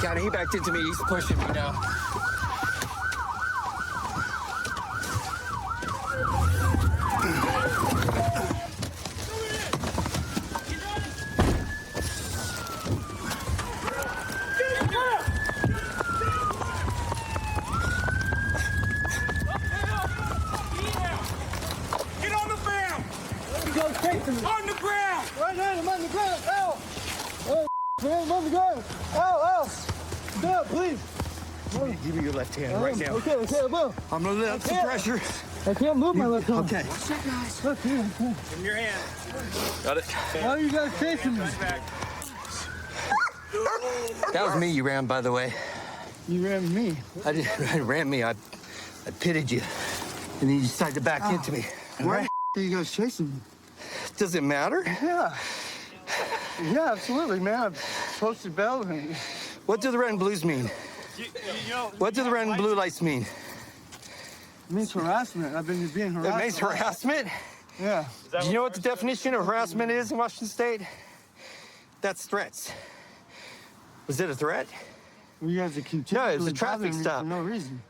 Speaker 22: County, he backed into me. He's pushing me now.
Speaker 3: Get on the ground! On the ground! Right now, I'm on the ground. Ow! Oh, man, I'm on the ground. Ow, ow! No, please.
Speaker 22: Give me your left hand right now.
Speaker 3: Okay, I will.
Speaker 22: I'm gonna let out some pressure.
Speaker 3: I can't move my left arm.
Speaker 22: Okay.
Speaker 3: Look here.
Speaker 22: Give me your hand.
Speaker 5: Got it.
Speaker 3: Why are you guys chasing me?
Speaker 22: That was me you ran, by the way.
Speaker 3: You ran me.
Speaker 22: I ran me. I pitted you. And then you decided to back into me. All
Speaker 3: Why
Speaker 22: right?
Speaker 3: are you guys chasing me?
Speaker 22: Does it matter?
Speaker 3: Yeah. Yeah, absolutely, man. I posted bail. And...
Speaker 22: What do the red and blues mean? What do the red and blue lights mean?
Speaker 3: It means harassment. I've been being harassed.
Speaker 22: It means harassment?
Speaker 3: Yeah.
Speaker 22: Do you know what the definition of harassment is in Washington State? That's threats. Was it a threat?
Speaker 3: You guys are continuing.
Speaker 22: No, it's a traffic stop.
Speaker 3: For no reason.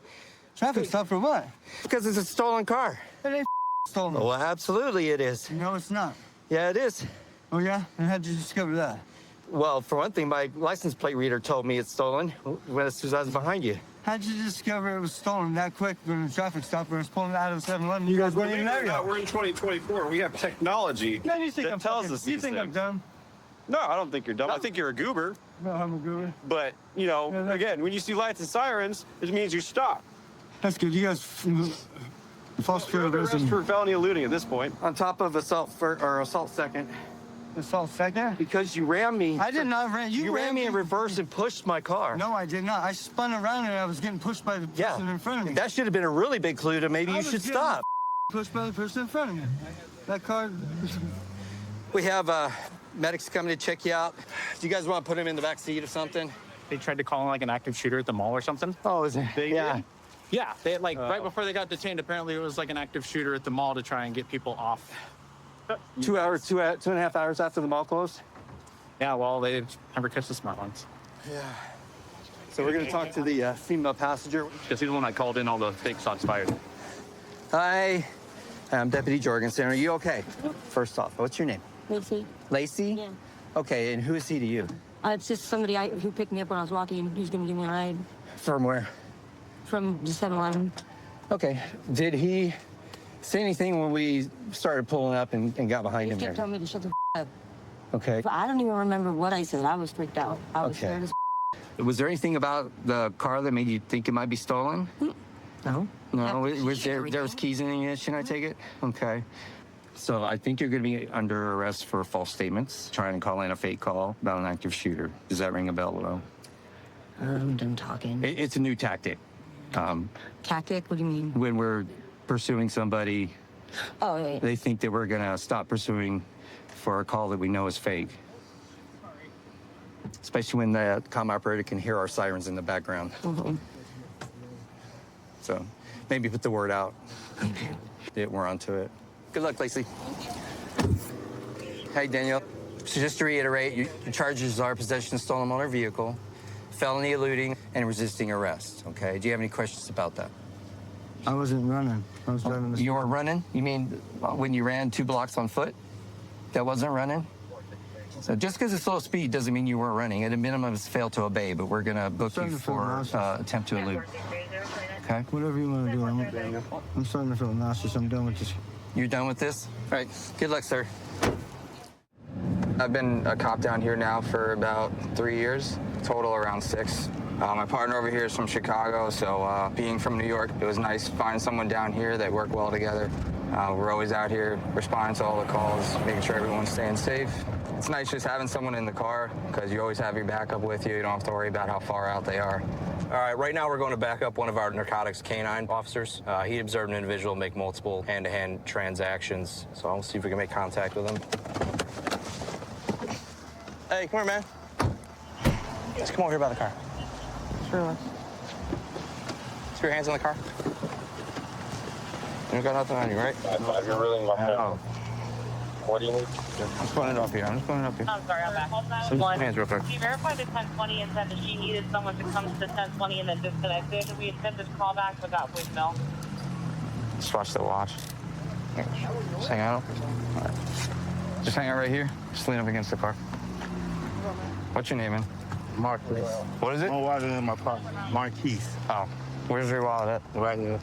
Speaker 3: Traffic stop for what?
Speaker 22: Because it's a stolen car.
Speaker 3: It ain't stolen.
Speaker 22: Well, absolutely it is.
Speaker 3: No, it's not.
Speaker 22: Yeah, it is.
Speaker 3: Oh, yeah? And how'd you discover that?
Speaker 22: Well, for one thing, my license plate reader told me it's stolen as soon as I was behind you.
Speaker 3: How'd you discover it was stolen that quick during the traffic stop when I was pulling out of the 7-Eleven? You guys weren't even there yet.
Speaker 5: We're in 2024. We have technology
Speaker 3: Man, you think
Speaker 5: that
Speaker 3: I'm
Speaker 5: tells
Speaker 3: fucking-
Speaker 5: us
Speaker 3: You
Speaker 5: these
Speaker 3: think I'm
Speaker 5: things.
Speaker 3: dumb?
Speaker 5: No, I don't think you're dumb. I think you're a goober.
Speaker 3: No, I'm a goober.
Speaker 5: But, you know, again, when you see lights and sirens, it means you stop.
Speaker 3: That's good. You guys false
Speaker 5: You're under arrest
Speaker 3: arrest
Speaker 5: for felony eluding at this point.
Speaker 22: On top of assault second.
Speaker 3: Assault second?
Speaker 22: Because you ran me.
Speaker 3: I did not ran.
Speaker 22: You ran me in reverse and pushed my car.
Speaker 3: No, I did not. I spun around and I was getting pushed by the person in front of me.
Speaker 22: That should have been a really big clue to maybe
Speaker 3: I
Speaker 22: you
Speaker 3: was
Speaker 22: should
Speaker 3: getting
Speaker 22: stop.
Speaker 3: Pushed by the person in front of me. That car.
Speaker 22: We have medics coming to check you out. Do you guys want to put him in the back seat or something?
Speaker 8: They tried to call him like an active shooter at the mall or something.
Speaker 22: Oh, is it? Yeah.
Speaker 8: Yeah, they like right before they got detained. Apparently, it was like an active shooter at the mall to try and get people off.
Speaker 22: 2 hours, two and a half hours after the mall closed.
Speaker 8: Yeah, well, they never catch the smart ones.
Speaker 22: Yeah. So we're gonna talk to the female passenger.
Speaker 8: Because he's the one that called in all the fake shots fired.
Speaker 22: Hi, I'm Deputy Jorgensen. Are you okay? First off, what's your name?
Speaker 13: Lacey.
Speaker 22: Lacey?
Speaker 13: Yeah.
Speaker 22: Okay, and who is he to you?
Speaker 13: It's just somebody who picked me up when I was walking. Who's going to give me a ride
Speaker 22: From where?
Speaker 13: from the 7-Eleven.
Speaker 22: Okay. Did he say anything when we started pulling up and got behind
Speaker 13: He
Speaker 22: him
Speaker 13: kept
Speaker 22: there?
Speaker 13: telling me to shut the up.
Speaker 22: Okay.
Speaker 13: But I don't even remember what I said. I was freaked out. I was
Speaker 22: Okay.
Speaker 13: scared as
Speaker 22: Was there anything about the car that made you think it might be stolen?
Speaker 13: No.
Speaker 22: No. Was there was keys in the ignition, I take it? Okay. So I think you're going to be under arrest for false statements, trying to call in a fake call about an active shooter. Does that ring a bell at all?
Speaker 13: I'm done talking.
Speaker 22: It's a new tactic.
Speaker 13: Tactic? What do you mean?
Speaker 22: When we're pursuing somebody,
Speaker 13: Oh, yeah.
Speaker 22: they think that we're going to stop pursuing for a call that we know is fake. Especially when the comm operator can hear our sirens in the background.
Speaker 13: Mm-hmm.
Speaker 22: So maybe put the word out that we're onto it. Good luck, Lacey. Hey, Danielle. So just to reiterate, your charges are possession of stolen motor vehicle, felony eluding, and resisting arrest, okay? Do you have any questions about that?
Speaker 3: I wasn't running. I was driving the.
Speaker 22: You weren't running? You mean when you ran 2 blocks on foot? That wasn't running? So just because it's slow speed doesn't mean you weren't running. At a minimum, it's failed to obey, but we're gonna book you for attempt to elude. Okay?
Speaker 3: Whatever you want to do. I'm starting to feel nauseous. I'm done with this.
Speaker 22: You're done with this? All right. Good luck, sir.
Speaker 18: I've been a cop down here now for about 3 years, total around 6. My partner over here is from Chicago, so being from New York, it was nice finding someone down here that worked well together. We're always out here responding to all the calls, making sure everyone's staying safe. It's nice just having someone in the car because you always have your backup with you. You don't have to worry about how far out they are.
Speaker 19: All right, right now we're going to back up one of our narcotics canine officers. He observed an individual make multiple hand-to-hand transactions, so I'll see if we can make contact with him.
Speaker 6: Hey, come here, man. Let's come over here by the car.
Speaker 13: Sure.
Speaker 6: Put your hands on the car. You got nothing on you, right?
Speaker 2: You're really my phone. What do you need?
Speaker 6: I'm just putting it up here.
Speaker 17: I'm sorry, I'm back.
Speaker 6: Put your hands real quick.
Speaker 17: She verified the 1020 and said that she needed someone to come to the 1020 and then disconnected. We had sent this call back without voicemail.
Speaker 18: Just watch the watch. Just hang out. All right. Just hang out right here. Just lean up against the car. What's your name, man?
Speaker 12: Marquise.
Speaker 18: What is it?
Speaker 12: My wallet in my pocket. Marquise.
Speaker 18: Oh. Where's your wallet at?
Speaker 12: Right here.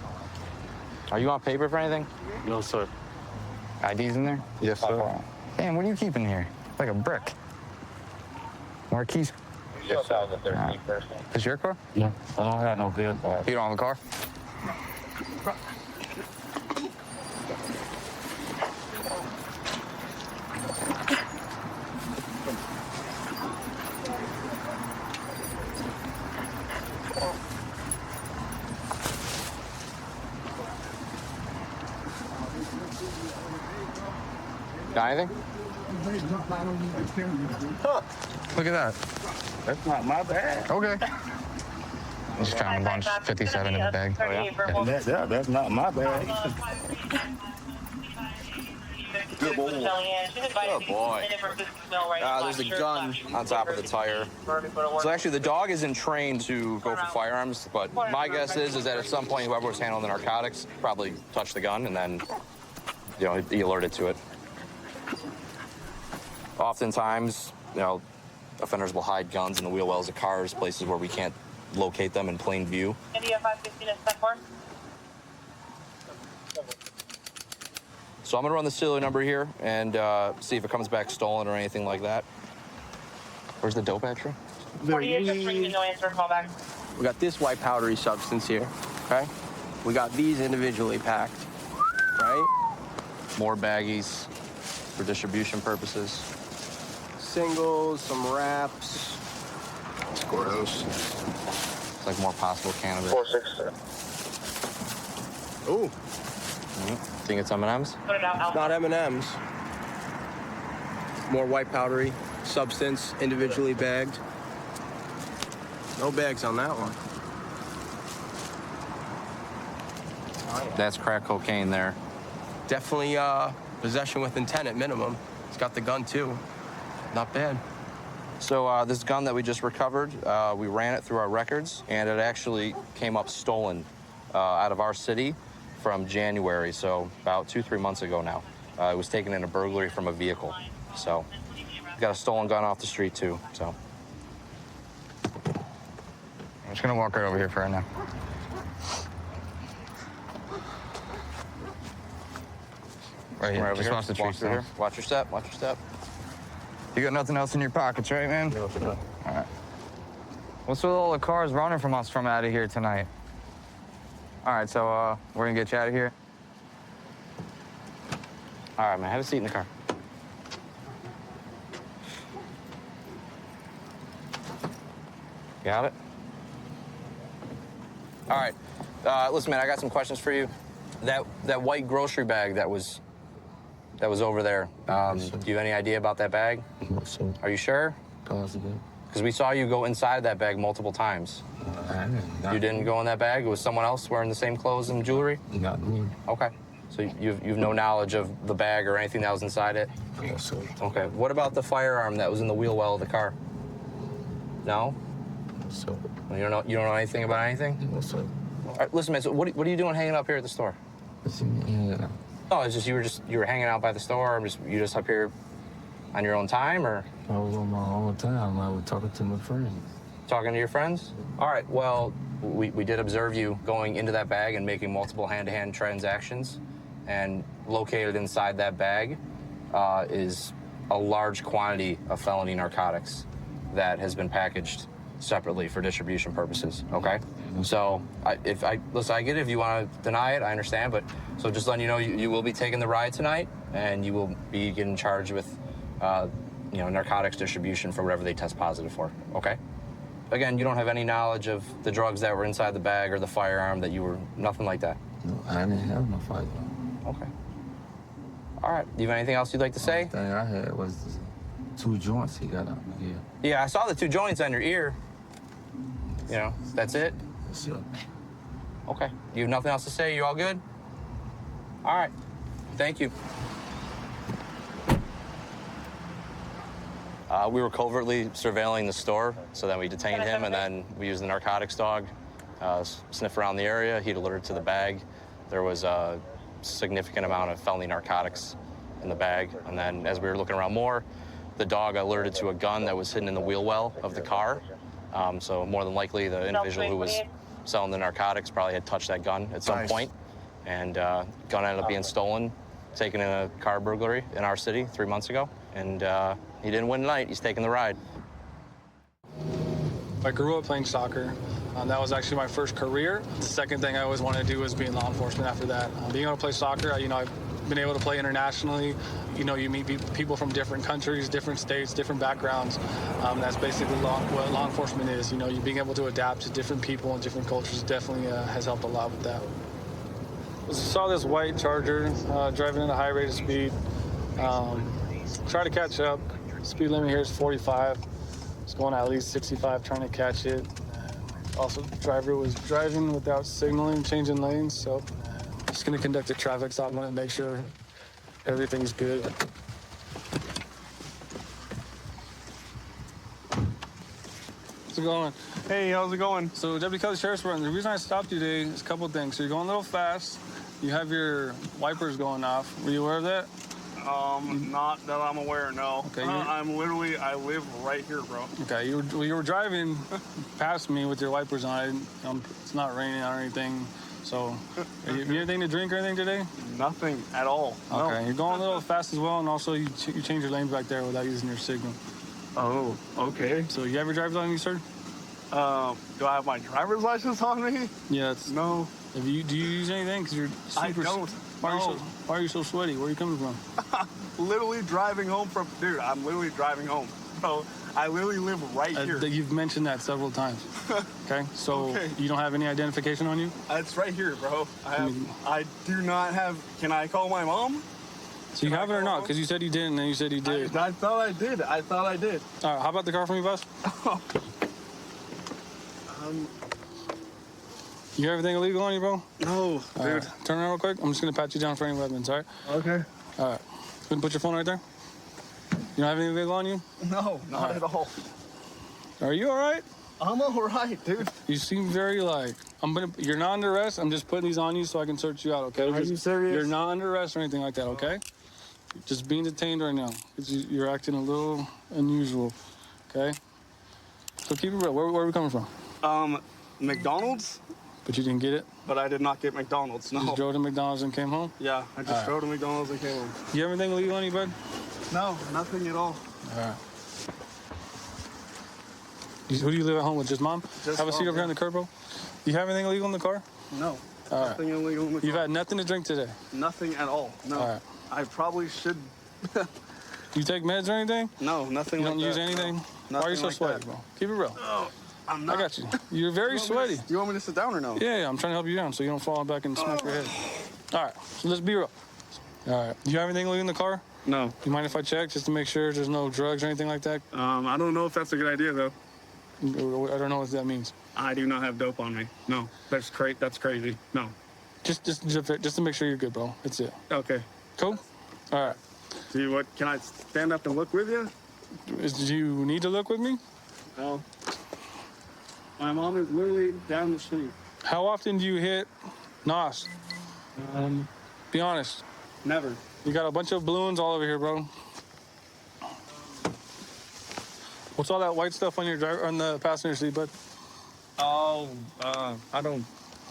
Speaker 6: Are you on paper for anything?
Speaker 12: No, sir.
Speaker 18: ID's in there?
Speaker 12: Yes, sir.
Speaker 18: Damn, what are you keeping here? Like a brick. Marquise.
Speaker 2: Just out of the 13th person.
Speaker 18: Is your car?
Speaker 12: No, I don't have no vehicle.
Speaker 18: You don't have a car?
Speaker 6: Got anything?
Speaker 18: Huh. Look at that.
Speaker 12: That's not my bag.
Speaker 18: Okay. I just found a bunch, 57 in the bag.
Speaker 12: Oh, yeah? That's not my bag.
Speaker 6: Good boy. Good boy. There's a gun on top of the tire. So actually, the dog isn't trained to go for firearms, but my guess is that at some point, whoever was handling the narcotics probably touched the gun and then, he alerted to it. Oftentimes, offenders will hide guns in the wheel wells of cars, places where we can't locate them in plain view.
Speaker 17: India 515 is 10-4.
Speaker 6: So I'm gonna run the serial number here and see if it comes back stolen or anything like that. Where's the dope actually?
Speaker 17: 48 just ringing, no answer, call back.
Speaker 10: We got this white powdery substance here, okay? We got these individually packed, right?
Speaker 6: More baggies for distribution purposes.
Speaker 10: Singles, some wraps.
Speaker 6: Score those. It's like more possible cannabis.
Speaker 2: 4-6.
Speaker 10: Ooh.
Speaker 6: Think it's M&Ms?
Speaker 10: It's not M&Ms. More white powdery substance, individually bagged. No bags on that one.
Speaker 6: That's crack cocaine there.
Speaker 10: Definitely possession with intent at minimum. It's got the gun too. Not bad.
Speaker 6: So this gun that we just recovered, we ran it through our records, and it actually came up stolen out of our city from January, so about 2-3 months ago now. It was taken in a burglary from a vehicle. So got a stolen gun off the street too, so.
Speaker 18: I'm just gonna walk right over here for right now. Right here. Just watch the tree
Speaker 6: here. Watch your step, watch your step.
Speaker 18: You got nothing else in your pockets, right, man? No, sir. All right. What's with all the cars running from us from out of here tonight? All right, so we're gonna get you out of here.
Speaker 6: All right, man, have a seat in the car. Got it? All right, listen, man, I got some questions for you. That white grocery bag that was over there, do you have any idea about that bag?
Speaker 12: So,
Speaker 6: Are you sure?
Speaker 12: positive.
Speaker 6: Because we saw you go inside that bag multiple times. You didn't go in that bag? It was someone else wearing the same clothes and jewelry?
Speaker 12: Not me.
Speaker 6: Okay. So you've no knowledge of the bag or anything that was inside it?
Speaker 12: Yes, sir.
Speaker 6: Okay. What about the firearm that was in the wheel well of the car? No?
Speaker 12: So,
Speaker 6: You don't know anything about anything?
Speaker 12: no, sir.
Speaker 6: All right, listen, man, so what are you doing hanging up here at the store?
Speaker 12: Yeah.
Speaker 6: Oh, it's just you were hanging out by the store, or you just up here on your own time, or?
Speaker 12: I was on my own time. I was talking to my friends.
Speaker 6: Talking to your friends? All right, well, we did observe you going into that bag and making multiple hand-to-hand transactions, and located inside that bag is a large quantity of felony narcotics that has been packaged separately for distribution purposes, okay? So, I get it. If you want to deny it, I understand, but so just letting you know, you will be taking the ride tonight, and you will be getting charged with, narcotics distribution for whatever they test positive for, okay? Again, you don't have any knowledge of the drugs that were inside the bag or the firearm nothing like that?
Speaker 12: No, I didn't have no firearm.
Speaker 6: Okay. All right, do you have anything else you'd like to say?
Speaker 12: The thing I had was
Speaker 14: 2 joints he got on here.
Speaker 19: Yeah, I saw the 2 joints on your ear. You know, that's it?
Speaker 14: Sure.
Speaker 19: Okay. You have nothing else to say? You all good? All right. Thank you. We were covertly surveilling the store, so then we detained him, and then we used the narcotics dog, sniff around the area. He'd alerted to the bag. There was a significant amount of felony narcotics in the bag, and then as we were looking around more, the dog alerted to a gun that was hidden in the wheel well of the car. So more than likely, the individual who was selling the narcotics probably had touched that gun at some point, and gun ended up being stolen, taken in a car burglary in our city 3 months ago, and he didn't win tonight. He's taking the ride.
Speaker 15: I grew up playing soccer. That was actually my first career. The second thing I always wanted to do was be in law enforcement after that. Being able to play soccer, I've been able to play internationally. You meet people from different countries, different states, different backgrounds. That's basically what law enforcement is. You being able to adapt to different people and different cultures definitely has helped a lot with that. I saw this white Charger driving at a high rate of speed. Try to catch up. Speed limit here is 45. It's going at least 65 trying to catch it. Also, the driver was driving without signaling, changing lanes, so just gonna conduct a traffic stop and make sure everything's good. How's it going?
Speaker 20: Hey, how's it going?
Speaker 15: So, Deputy Kelly Sheriff's Department, the reason I stopped you today is a couple of things. So, you're going a little fast. You have your wipers going off. Were you aware of that?
Speaker 20: Not that I'm aware, no.
Speaker 15: Okay,
Speaker 20: I live right here, bro.
Speaker 15: Okay, you were driving past me with your wipers on. It's not raining or anything. So, you anything to drink or anything today?
Speaker 20: Nothing at all.
Speaker 15: Okay,
Speaker 20: No.
Speaker 15: you're going a little fast as well, and also you change your lanes back there without using your signal.
Speaker 20: Oh, okay.
Speaker 15: So, you have your driver's on you, sir?
Speaker 20: Do I have my driver's license on me?
Speaker 15: Yeah.
Speaker 20: No.
Speaker 15: Do you use anything? Because you're super.
Speaker 20: I don't.
Speaker 15: Why are you so sweaty? Where are you coming from?
Speaker 20: Literally driving home from. Dude, I'm literally driving home. Bro, I literally live right here.
Speaker 15: You've mentioned that several times. Okay, so you don't have any identification on you?
Speaker 20: It's right here, bro. I do not have. Can I call my mom?
Speaker 15: So you have it or not? Because you said you didn't, and then you said you did.
Speaker 20: I thought I did. I thought I did.
Speaker 15: All right, how about the car for me, boss? You have everything illegal on you, bro?
Speaker 20: No, dude.
Speaker 15: Right. Turn around real quick. I'm just gonna pat you down for any weapons, all right?
Speaker 20: Okay.
Speaker 15: All right. Go and put your phone right there. You don't have anything illegal on you?
Speaker 20: No, not at all.
Speaker 15: Are you all right?
Speaker 20: I'm all right, dude.
Speaker 15: You seem very you're not under arrest. I'm just putting these on you so I can search you out, okay?
Speaker 20: Are you serious?
Speaker 15: You're not under arrest or anything like that, okay? You're just being detained right now. You're acting a little unusual, okay? So keep it real. Where are we coming from?
Speaker 20: McDonald's?
Speaker 15: But you didn't get it?
Speaker 20: But I did not get McDonald's, no.
Speaker 15: You just drove to McDonald's and came home?
Speaker 20: Yeah, I just drove to McDonald's and came home.
Speaker 15: You have anything illegal on you, bud?
Speaker 20: No, nothing at all.
Speaker 15: All right. Who do you live at home with? Just mom?
Speaker 20: Just
Speaker 15: have a seat
Speaker 20: mom,
Speaker 15: over here in the curb, bro. You have anything illegal in the car?
Speaker 20: No.
Speaker 15: All right.
Speaker 20: Nothing illegal in the car.
Speaker 15: You've had nothing to drink today?
Speaker 20: Nothing at all. No.
Speaker 15: All right.
Speaker 20: I probably should.
Speaker 15: You take meds or anything?
Speaker 20: No, nothing
Speaker 15: you
Speaker 20: like that.
Speaker 15: You don't use anything?
Speaker 20: No.
Speaker 15: Why are you so
Speaker 20: like
Speaker 15: sweaty,
Speaker 20: that.
Speaker 15: bro? Keep it real.
Speaker 20: Oh, I'm not.
Speaker 15: I got you. You're very sweaty.
Speaker 20: You want me to sit down or no?
Speaker 15: Yeah, I'm trying to help you down so you don't fall back and smack your head. All right, so let's be real. All right. Do you have anything illegal in the car?
Speaker 20: No.
Speaker 15: You mind if I check just to make sure there's no drugs or anything like that?
Speaker 20: I don't know if that's a good idea, though.
Speaker 15: I don't know what that means.
Speaker 20: I do not have dope on me. No. That's crazy. No.
Speaker 15: Just to make sure you're good, bro. That's it.
Speaker 20: Okay.
Speaker 15: Cool? All right.
Speaker 20: See what? Can I stand up and look with you?
Speaker 15: Do you need to look with me?
Speaker 20: No. My mom is literally down the street.
Speaker 15: How often do you hit NOS? Be honest.
Speaker 20: Never.
Speaker 15: You got a bunch of balloons all over here, bro. What's all that white stuff on your on the passenger seat, bud?
Speaker 20: Oh, I don't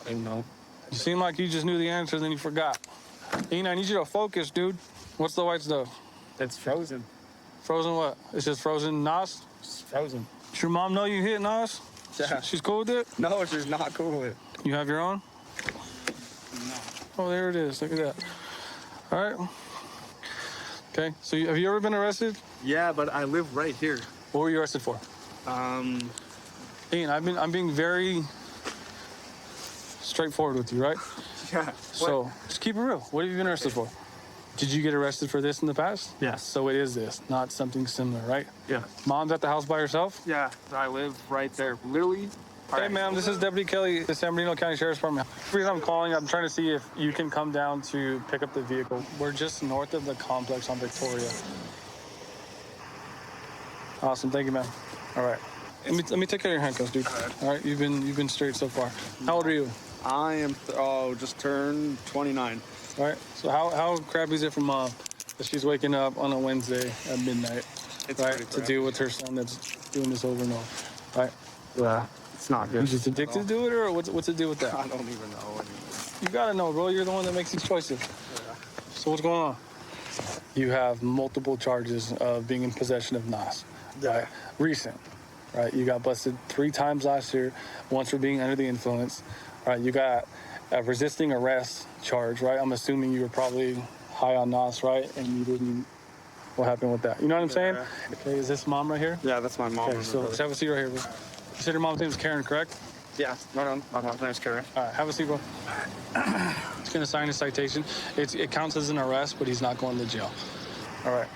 Speaker 20: know.
Speaker 15: You seem like you just knew the answer, then you forgot. Ian, I need you to focus, dude. What's the white stuff?
Speaker 20: It's frozen.
Speaker 15: Frozen what? It's just frozen NOS?
Speaker 20: It's frozen.
Speaker 15: Does your mom know you hit NOS?
Speaker 20: Yeah.
Speaker 15: She's cool with it?
Speaker 20: No, she's not cool with it.
Speaker 15: You have your own?
Speaker 20: No.
Speaker 15: Oh, there it is. Look at that. All right. Okay. So have you ever been arrested?
Speaker 20: Yeah, but I live right here.
Speaker 15: What were you arrested for? Ian, I'm being very straightforward with you, right?
Speaker 20: Yeah.
Speaker 15: So just keep it real. What have you been arrested for? Did you get arrested for this in the past?
Speaker 1: Yes.
Speaker 15: So it is this, not something similar, right?
Speaker 1: Yeah.
Speaker 15: Mom's at the house by herself?
Speaker 1: Yeah, I live right there. Literally.
Speaker 15: Hey, ma'am, this is Deputy Kelly, the San Bernardino County Sheriff's Department. The reason I'm calling, I'm trying to see if you can come down to pick up the vehicle. We're just north of the complex on Victoria. Awesome, thank you, ma'am. All right. Let me take care of your handcuffs, dude. All right, you've been straight so far. How old are you?
Speaker 20: I am, just turned 29.
Speaker 15: All right, so how crappy is it for Mom that she's waking up on a Wednesday at midnight,
Speaker 20: It's
Speaker 15: right,
Speaker 20: pretty
Speaker 15: to
Speaker 20: crappy.
Speaker 15: deal with her son that's doing this over and over, right?
Speaker 20: Yeah, it's not good.
Speaker 15: He's just addicted to it, or what's the deal with that?
Speaker 20: I don't even know anymore.
Speaker 15: You gotta know, bro. You're the one that makes these choices. So what's going on? You have multiple charges of being in possession of NOS, right? Recent, right? You got busted 3 times last year, once for being under the influence, right? You got a resisting arrest charge, right? I'm assuming you were probably high on NOS, right? And you didn't. What happened with that? You know what I'm saying? Okay, is this Mom right here?
Speaker 20: Yeah, that's my mom.
Speaker 15: Okay, so let's have a seat right here, bro. You said your mom's name is Karen, correct?
Speaker 20: Yeah, no, my mom's name is Karen.
Speaker 15: All right, have a seat, bro. He's gonna sign a citation. It counts as an arrest, but he's not going to jail. All right.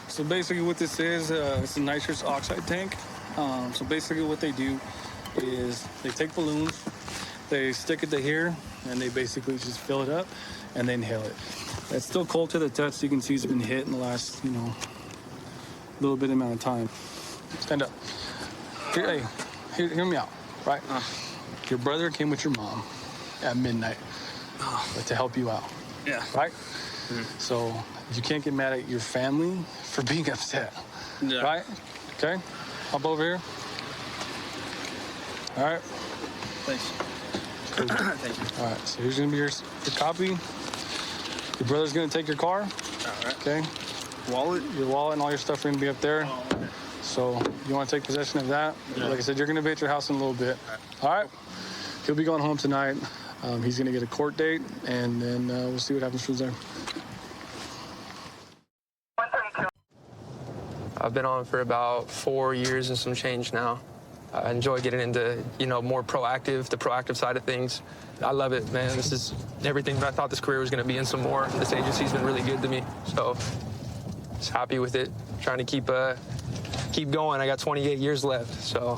Speaker 15: So basically what this is, it's a nitrous oxide tank. So basically what they do is they take balloons, they stick it to here, and they basically just fill it up and they inhale it. It's still cold to the touch. You can see it's been hit in the last, little bit amount of time. Stand up. Hey, hear me out, right? Your brother came with your mom at midnight to help you out.
Speaker 20: Yeah.
Speaker 15: Right? So you can't get mad at your family for being upset.
Speaker 20: Yeah.
Speaker 15: Right? Okay? Hop over here. All right.
Speaker 20: Thanks.
Speaker 15: Cool.
Speaker 20: Thank you.
Speaker 15: All right, so here's gonna be your copy. Your brother's gonna take your car.
Speaker 20: All right.
Speaker 15: Okay?
Speaker 20: Wallet?
Speaker 15: Your wallet and all your stuff are gonna be up there.
Speaker 20: Oh, okay.
Speaker 15: So you wanna take possession of that?
Speaker 20: Yeah.
Speaker 15: Like I said, you're gonna be at your house in a little bit. All right? He'll be going home tonight. He's gonna get a court date, and then we'll see what happens from there.
Speaker 4: I've been on for about 4 years and some change now. I enjoy getting into, more proactive, the proactive side of things. I love it, man. This is everything that I thought this career was going to be and some more. This agency's been really good to me, so just happy with it. Trying to keep going. I got 28 years left, so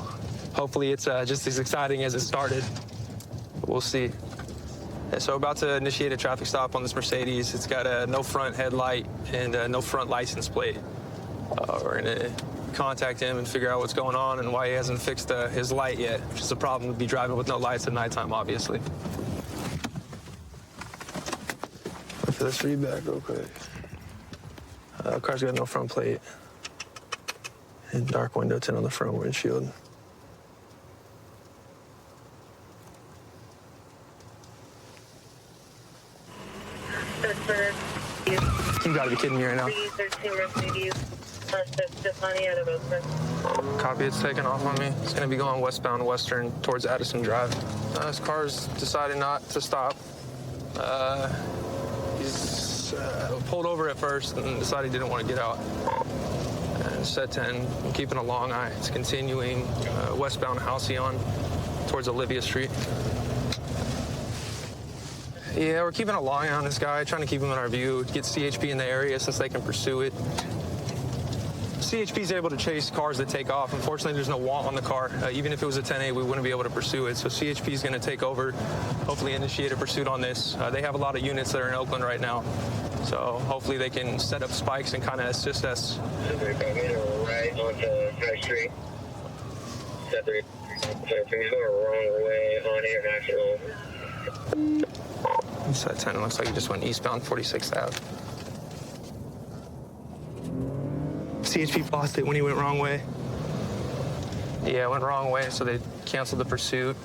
Speaker 4: hopefully it's just as exciting as it started. We'll see. Yeah, so about to initiate a traffic stop on this Mercedes. It's got a no front headlight and no front license plate. We're gonna contact him and figure out what's going on and why he hasn't fixed his light yet, which is a problem to be driving with no lights at nighttime, obviously. Wait for this read back real quick. Car's got no front plate and dark window tint on the front windshield. You gotta be kidding me right now. Copy, it's taking off on me. It's gonna be going westbound Western towards Addison Drive. This car's decided not to stop. He's pulled over at first and decided he didn't want to get out. And set 10, I'm keeping a long eye. It's continuing westbound Halcyon towards Olivia Street. Yeah, we're keeping a long eye on this guy, trying to keep him in our view, get CHP in the area since they can pursue it. CHP's able to chase cars that take off. Unfortunately, there's no want on the car. Even if it was a 10A, we wouldn't be able to pursue it. So CHP's going to take over, hopefully initiate a pursuit on this. They have a lot of units that are in Oakland right now. So hopefully they can set up spikes and kind of assist us.
Speaker 2: Right onto High Street. Set 3. He's going the wrong way on here, actually.
Speaker 4: Set 10, it looks like he just went eastbound 46th Ave. CHP lost it when he went wrong way. Yeah, it went wrong way, so they canceled the pursuit.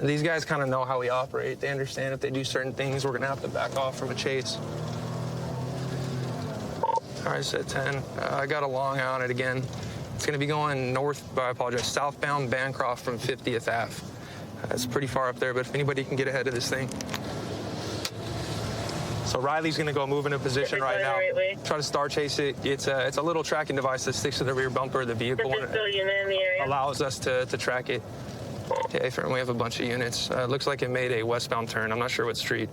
Speaker 4: These guys kind of know how we operate. They understand if they do certain things, we're gonna have to back off from a chase. All right, set 10. I got a long eye on it again. It's gonna be going southbound Bancroft from 50th Ave. It's pretty far up there, but if anybody can get ahead of this thing. So Riley's gonna go move into position right now. Try to star chase it. It's a little tracking device that sticks to the rear bumper of the vehicle and it allows us to track it. Okay, we have a bunch of units. Looks like it made a westbound turn. I'm not sure what street.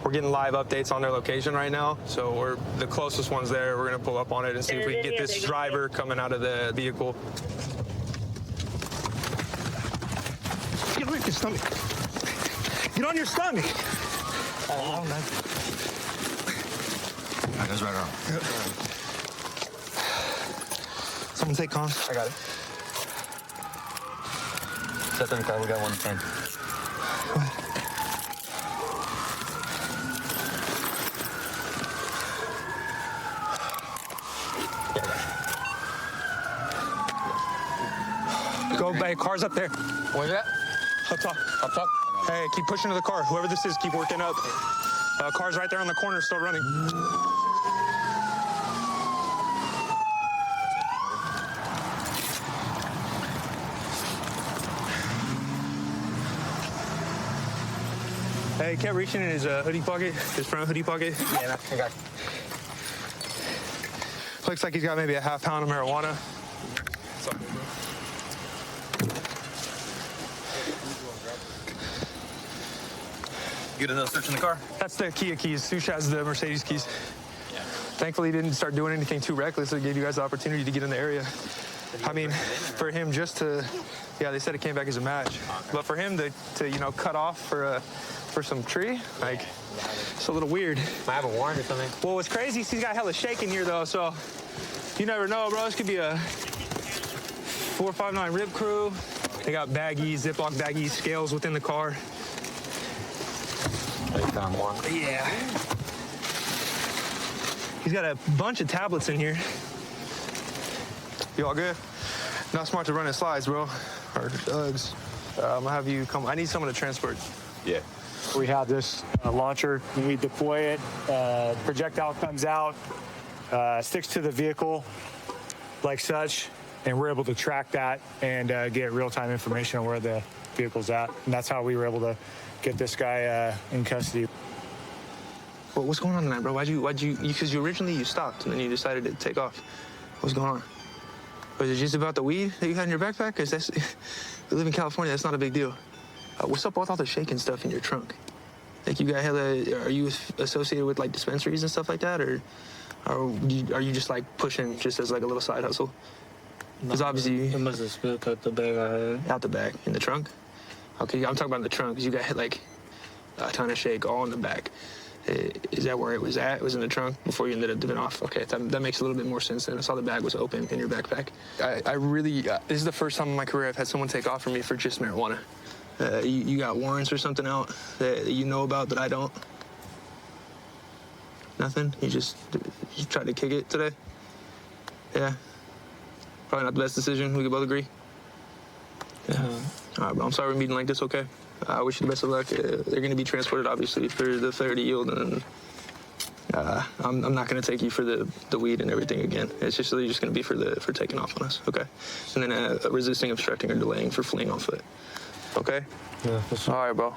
Speaker 4: We're getting live updates on their location right now, so we're the closest ones there. We're gonna pull up on it and see if we can get this driver coming out of the vehicle.
Speaker 3: Get on your stomach. Get on your stomach.
Speaker 4: Oh, man.
Speaker 3: That goes right around. Someone take comms.
Speaker 6: I got it. Set in the car. We got 110.
Speaker 3: Go, babe. Car's up there.
Speaker 6: Where's that?
Speaker 3: Up top.
Speaker 6: Up top?
Speaker 3: Hey, keep pushing to the car. Whoever this is, keep working up. Car's right there on the corner, still running. Hey, he kept reaching in his hoodie pocket, his front hoodie pocket.
Speaker 6: Yeah, I got it.
Speaker 3: Looks like he's got maybe a half pound of marijuana. What's up, bro?
Speaker 6: You get another search in the car?
Speaker 3: That's the Kia keys. Sush has the Mercedes keys. Yeah. Thankfully, he didn't start doing anything too reckless. It gave you guys the opportunity to get in the area. I mean, for him just to, yeah, they said it came back as a match. But for him to you know, cut off for some tree, like, it's a little weird.
Speaker 6: Might have a warrant or something.
Speaker 3: Well, what's crazy is he's got hella shaking here, though, so you never know, bro. This could be a 459 rib crew. They got baggies, Ziploc baggies, scales within the car.
Speaker 6: Found one.
Speaker 3: Yeah. He's got a bunch of tablets in here. You all good? Not smart to run in slides, bro. Or Uggs. I'm gonna have you come. I need someone to transport.
Speaker 7: Yeah. We have this launcher. We deploy it. Projectile comes out, sticks to the vehicle like such, and we're able to track that and get real-time information on where the vehicle's at. And that's how we were able to get this guy in custody.
Speaker 4: Well, what's going on tonight, bro? Why'd you, because you originally stopped and then you decided to take off. What's going on? Was it just about the weed that you had in your backpack? Because that's, we live in California, that's not a big deal. What's up with all the shaking stuff in your trunk? Like, you got are you associated with like dispensaries and stuff like that? Or are you just like pushing just as like a little side hustle? Because obviously,
Speaker 9: it must have spilled out the bag I had.
Speaker 4: Out the back, in the trunk? Okay, I'm talking about in the trunk, because you got hit like a ton of shake all in the back. Is that where it was at? It was in the trunk before you ended up dipping off? Okay, that makes a little bit more sense then. I saw the bag was open in your backpack. I really, this is the first time in my career I've had someone take off from me for just marijuana. You got warrants or something out that you know about that I don't? Nothing? You tried to kick it today? Yeah? Probably not the best decision, we could both agree? Yeah. All right, bro, I'm sorry we're meeting like this, okay? I wish you the best of luck. They're going to be transported, obviously, for the fair yield, and I'm not going to take you for the weed and everything again. It's just really just going to be for taking off on us, okay? And then resisting, obstructing, or delaying for fleeing on foot, okay?
Speaker 9: Yeah.
Speaker 4: All right, bro.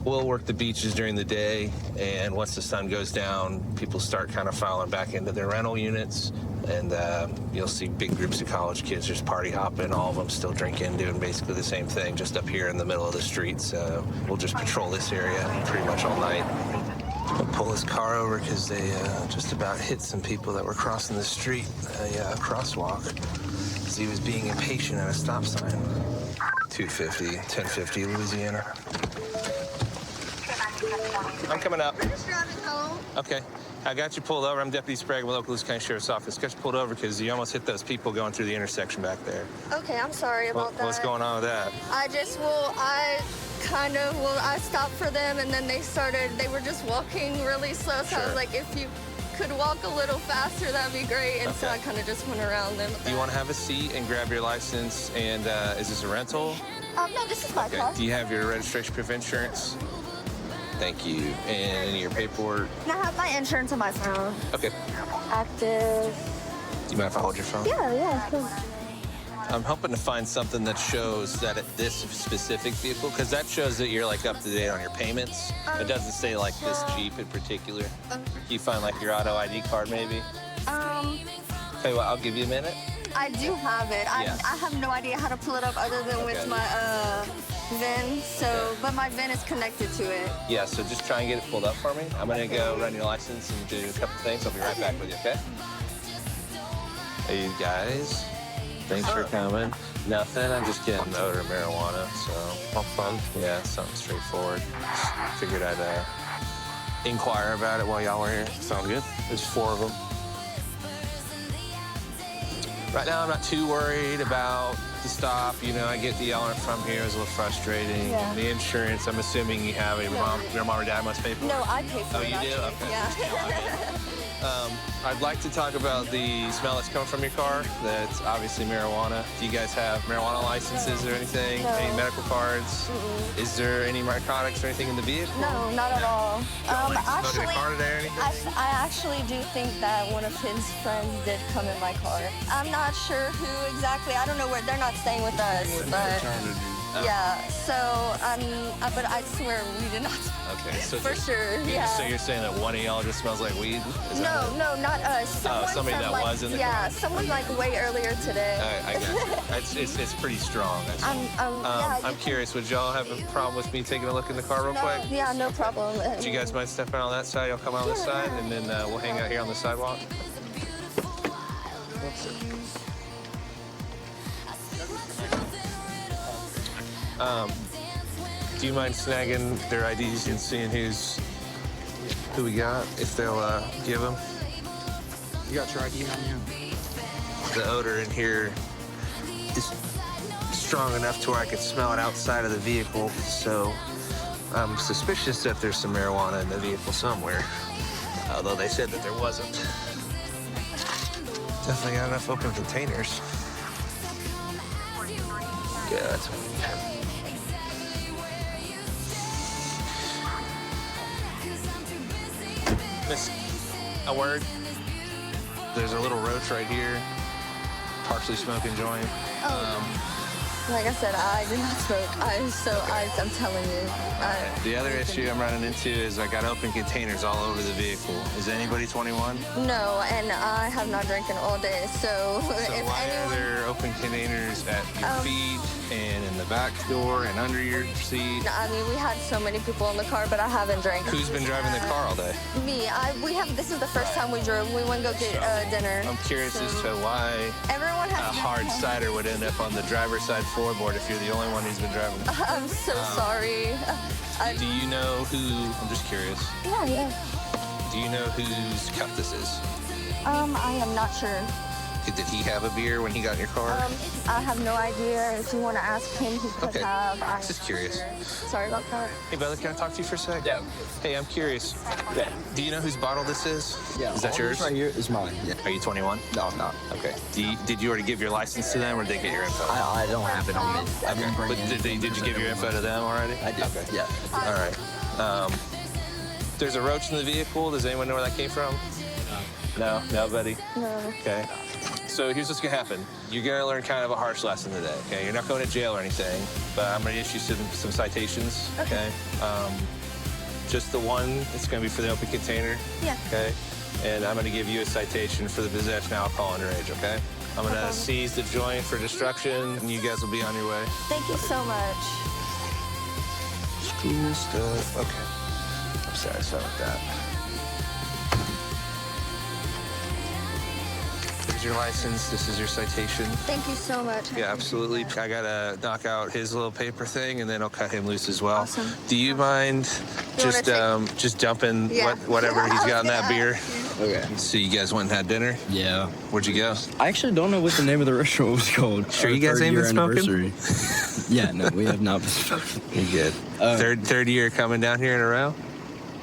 Speaker 21: We'll work the beaches during the day, and once the sun goes down, people start kind of filing back into their rental units, and you'll see big groups of college kids just party hopping, all of them still drinking, doing basically the same thing, just up here in the middle of the street. So we'll just patrol this area pretty much all night. I'll pull his car over because they just about hit some people that were crossing the street, a crosswalk, because he was being impatient at a stop sign. 250, 1050, Louisiana. I'm coming up.
Speaker 24: I'm just driving home.
Speaker 21: Okay. I got you pulled over. I'm Deputy Sprague with Okaloosa County Sheriff's Office. Got you pulled over because you almost hit those people going through the intersection back there.
Speaker 24: Okay, I'm sorry about that.
Speaker 21: What's going on with that?
Speaker 24: I stopped for them and then they were just walking really slow. So I was like, if you could walk a little faster, that'd be great. And so I kind of just went around them.
Speaker 21: Do you want to have a seat and grab your license? And is this a rental?
Speaker 24: No, this is my car.
Speaker 21: Do you have your registration proof insurance? Thank you. And any of your paperwork?
Speaker 24: And I have my insurance on my phone.
Speaker 21: Okay.
Speaker 24: Active.
Speaker 21: Do you mind if I hold your phone?
Speaker 24: Yeah, sure.
Speaker 21: I'm hoping to find something that shows that this specific vehicle, because that shows that you're like up to date on your payments. It doesn't say like this Jeep in particular. You find like your auto ID card maybe? Tell you what, I'll give you a minute.
Speaker 24: I do have it.
Speaker 21: Yeah.
Speaker 24: I have no idea how to pull it up other than with my VIN. So, but but my VIN is connected to it.
Speaker 19: Yeah, so just try and get it pulled up for me. I'm gonna go run your license and do a couple things. I'll be right back with you, okay? Hey, you guys. Thanks for coming. Nothing, I'm just getting the odor of marijuana, so. All fun? Yeah, something straightforward. Just figured I'd inquire about it while y'all were here. Sound good? There's 4 of them. Right now, I'm not too worried about the stop. You know, I get the yelling from here is a little frustrating.
Speaker 24: Yeah.
Speaker 19: And the insurance, I'm assuming you have it. Your mom or dad must pay for it?
Speaker 24: No, I pay for it.
Speaker 19: Oh, you do? Okay.
Speaker 24: Yeah.
Speaker 19: I'd like to talk about the smell that's coming from your car. That's obviously marijuana. Do you guys have marijuana licenses or anything?
Speaker 24: No.
Speaker 19: Any medical cards? Is there any narcotics or anything in the vehicle?
Speaker 24: No, not at all.
Speaker 19: Smoking a car today or anything?
Speaker 24: I actually do think that one of his friends did come in my car. I'm not sure who exactly. I don't know where. They're not staying with us, but yeah. So but I swear we did not.
Speaker 19: Okay, so
Speaker 24: for sure. Yeah.
Speaker 19: So you're saying that one of y'all just smells like weed? Is that it?
Speaker 24: No, not us. Someone
Speaker 19: somebody
Speaker 24: from,
Speaker 19: that
Speaker 24: like,
Speaker 19: was in the
Speaker 24: yeah,
Speaker 19: car?
Speaker 24: someone like way earlier today.
Speaker 19: I got you. It's pretty strong. I'm curious, would y'all have a problem with me taking a look in the car real quick?
Speaker 24: Yeah, no problem.
Speaker 19: Do you guys mind stepping on that side? Y'all come on this side, and then we'll hang out here on the sidewalk. Do you mind snagging their IDs and seeing who we got, if they'll give them?
Speaker 1: You got your ID on you?
Speaker 19: The odor in here is strong enough to where I can smell it outside of the vehicle, so I'm suspicious that there's some marijuana in the vehicle somewhere, although they said that there wasn't. Definitely got enough open containers. Good. Miss, a word? There's a little roach right here, partially smoking joint.
Speaker 24: Like I said, I did not smoke. I'm telling you.
Speaker 19: The other issue I'm running into is I got open containers all over the vehicle. Is anybody 21?
Speaker 24: No, and I have not drinking all day, so if
Speaker 19: Why
Speaker 24: anyone.
Speaker 19: are there open containers at your feet and in the back door and under your seat?
Speaker 24: I mean, we had so many people in the car, but I haven't drank.
Speaker 19: Who's been driving the car all day?
Speaker 24: Me. This is the first time we drove. We went to go get dinner.
Speaker 19: I'm curious as to why
Speaker 24: Everyone
Speaker 19: a
Speaker 24: has.
Speaker 19: hard cider would end up on the driver's side floorboard if you're the only one who's been driving.
Speaker 24: I'm so sorry.
Speaker 19: Do you know who? I'm just curious.
Speaker 24: Yeah.
Speaker 19: Do you know whose cup this is?
Speaker 24: I am not sure.
Speaker 19: Did he have a beer when he got in your car?
Speaker 24: I have no idea. If you want to ask him, he could
Speaker 19: Okay.
Speaker 24: have.
Speaker 19: Just curious.
Speaker 24: Sorry about that.
Speaker 19: Hey, brother, can I talk to you for a sec? Yeah. Hey, I'm curious. Yeah. Do you know whose bottle this is?
Speaker 5: Yeah.
Speaker 19: Is that yours?
Speaker 5: This right here is mine. Yeah.
Speaker 19: Are you 21?
Speaker 5: No, I'm not.
Speaker 19: Okay. Did you already give your license to them, or did they get your info?
Speaker 5: I don't have it on me. I didn't bring
Speaker 19: But
Speaker 5: it in.
Speaker 19: did you give your info to them already?
Speaker 5: I did.
Speaker 19: Okay.
Speaker 5: Yeah.
Speaker 19: All right. There's a roach in the vehicle. Does anyone know where that came from? No. Nobody?
Speaker 24: No.
Speaker 19: Okay. So here's what's gonna happen. You're gonna learn kind of a harsh lesson today, okay? You're not going to jail or anything, but I'm gonna issue some citations, okay? Just the one, it's gonna be for the open container.
Speaker 24: Yeah.
Speaker 19: Okay? And I'm gonna give you a citation for the possession of alcohol underage, okay? I'm gonna seize the joint for destruction, and you guys will be on your way.
Speaker 24: Thank you so much.
Speaker 19: School stuff, okay. I'm sorry about that. Here's your license, this is your citation.
Speaker 24: Thank you so much.
Speaker 19: Yeah, absolutely. I gotta knock out his little paper thing, and then I'll cut him loose as well.
Speaker 24: Awesome.
Speaker 19: Do you mind just dumping whatever he's got in that beer?
Speaker 5: Okay.
Speaker 19: So you guys went and had dinner?
Speaker 5: Yeah.
Speaker 19: Where'd you go?
Speaker 5: I actually don't know what the name of the restaurant was called.
Speaker 19: Sure
Speaker 5: Our
Speaker 19: you guys ain't been
Speaker 5: third-year
Speaker 19: smoking?
Speaker 5: anniversary. Yeah, no, we have not been smoking.
Speaker 19: You're good. Third year coming down here in a row?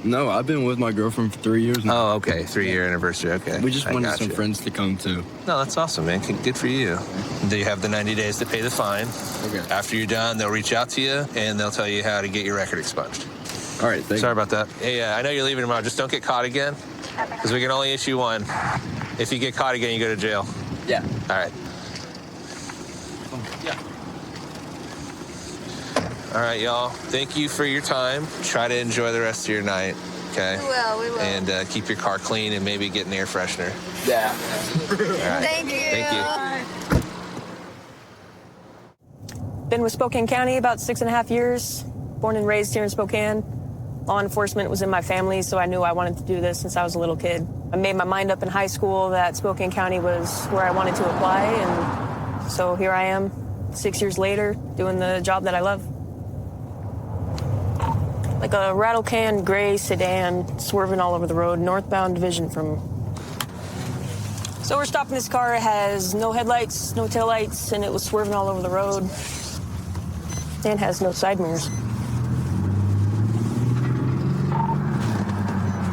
Speaker 5: No, I've been with my girlfriend for 3 years now.
Speaker 19: Oh, okay. 3-year anniversary. Okay.
Speaker 5: We just
Speaker 19: I
Speaker 5: wanted
Speaker 19: got
Speaker 5: some
Speaker 19: you.
Speaker 5: friends to come too.
Speaker 19: No, that's awesome, man. Good for you. Do you have the 90 days to pay the fine?
Speaker 5: Okay.
Speaker 19: After you're done, they'll reach out to you, and they'll tell you how to get your record expunged.
Speaker 5: All right, thank
Speaker 19: Sorry about that. Hey, I know you're leaving tomorrow. Just don't get caught again, because we can only issue one. If you get caught again, you go to jail.
Speaker 5: Yeah.
Speaker 19: All right.
Speaker 5: Yeah.
Speaker 19: All right, y'all. Thank you for your time. Try to enjoy the rest of your night, okay?
Speaker 24: We will.
Speaker 19: And keep your car clean and maybe get an air freshener.
Speaker 5: Yeah.
Speaker 19: All right.
Speaker 24: Thank you.
Speaker 19: Thank you.
Speaker 11: Been with Spokane County about 6.5 years.
Speaker 8: Born and raised here in Spokane. Law enforcement was in my family, so I knew I wanted to do this since I was a little kid. I made my mind up in high school that Spokane County was where I wanted to apply, and so here I am, 6 years later, doing the job that I love. Like a rattle can gray sedan swerving all over the road, northbound division from. So we're stopping this car. It has no headlights, no taillights, and it was swerving all over the road. And has no side mirrors.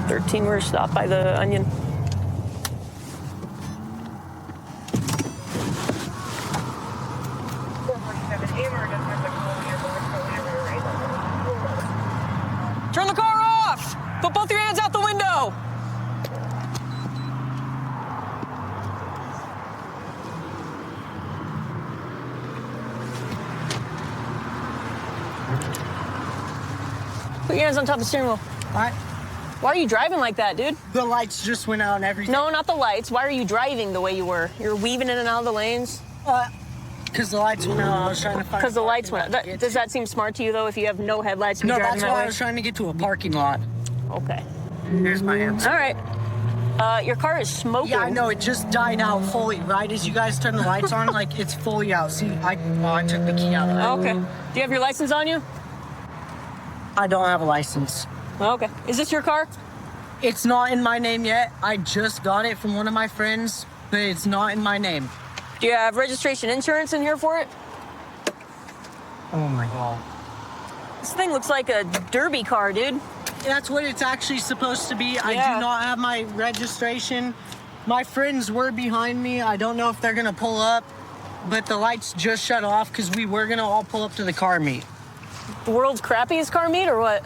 Speaker 8: 13, we're stopped by the Onion. Turn the car off! Put both your hands out the window! Put your hands on top of the steering wheel.
Speaker 11: All right.
Speaker 8: Why are you driving like that, dude?
Speaker 11: The lights just went out and everything.
Speaker 8: No, not the lights. Why are you driving the way you were? You're weaving in and out of the lanes?
Speaker 11: Because the lights went out. I was trying to find.
Speaker 8: Because the lights went out. Does that seem smart to you, though, if you have no headlights?
Speaker 11: No,
Speaker 8: driving
Speaker 11: that's
Speaker 8: that
Speaker 11: why
Speaker 8: way?
Speaker 11: I was trying to get to a parking lot.
Speaker 8: Okay.
Speaker 11: Here's my answer.
Speaker 8: All right. Your car is smoking.
Speaker 11: Yeah, I know. It just died out fully. Right as you guys turn the lights on, like it's fully out. See, I took the key out of it.
Speaker 8: Okay. Do you have your license on you?
Speaker 11: I don't have a license.
Speaker 8: Okay. Is this your car?
Speaker 11: It's not in my name yet. I just got it from one of my friends, but it's not in my name.
Speaker 8: Do you have registration insurance in here for it?
Speaker 11: Oh my god.
Speaker 8: This thing looks like a derby car, dude.
Speaker 11: That's what it's actually supposed to be.
Speaker 8: Yeah.
Speaker 11: I do not have my registration. My friends were behind me. I don't know if they're gonna pull up, but the lights just shut off because we were gonna all pull up to the car meet.
Speaker 8: The world's crappiest car meet, or what?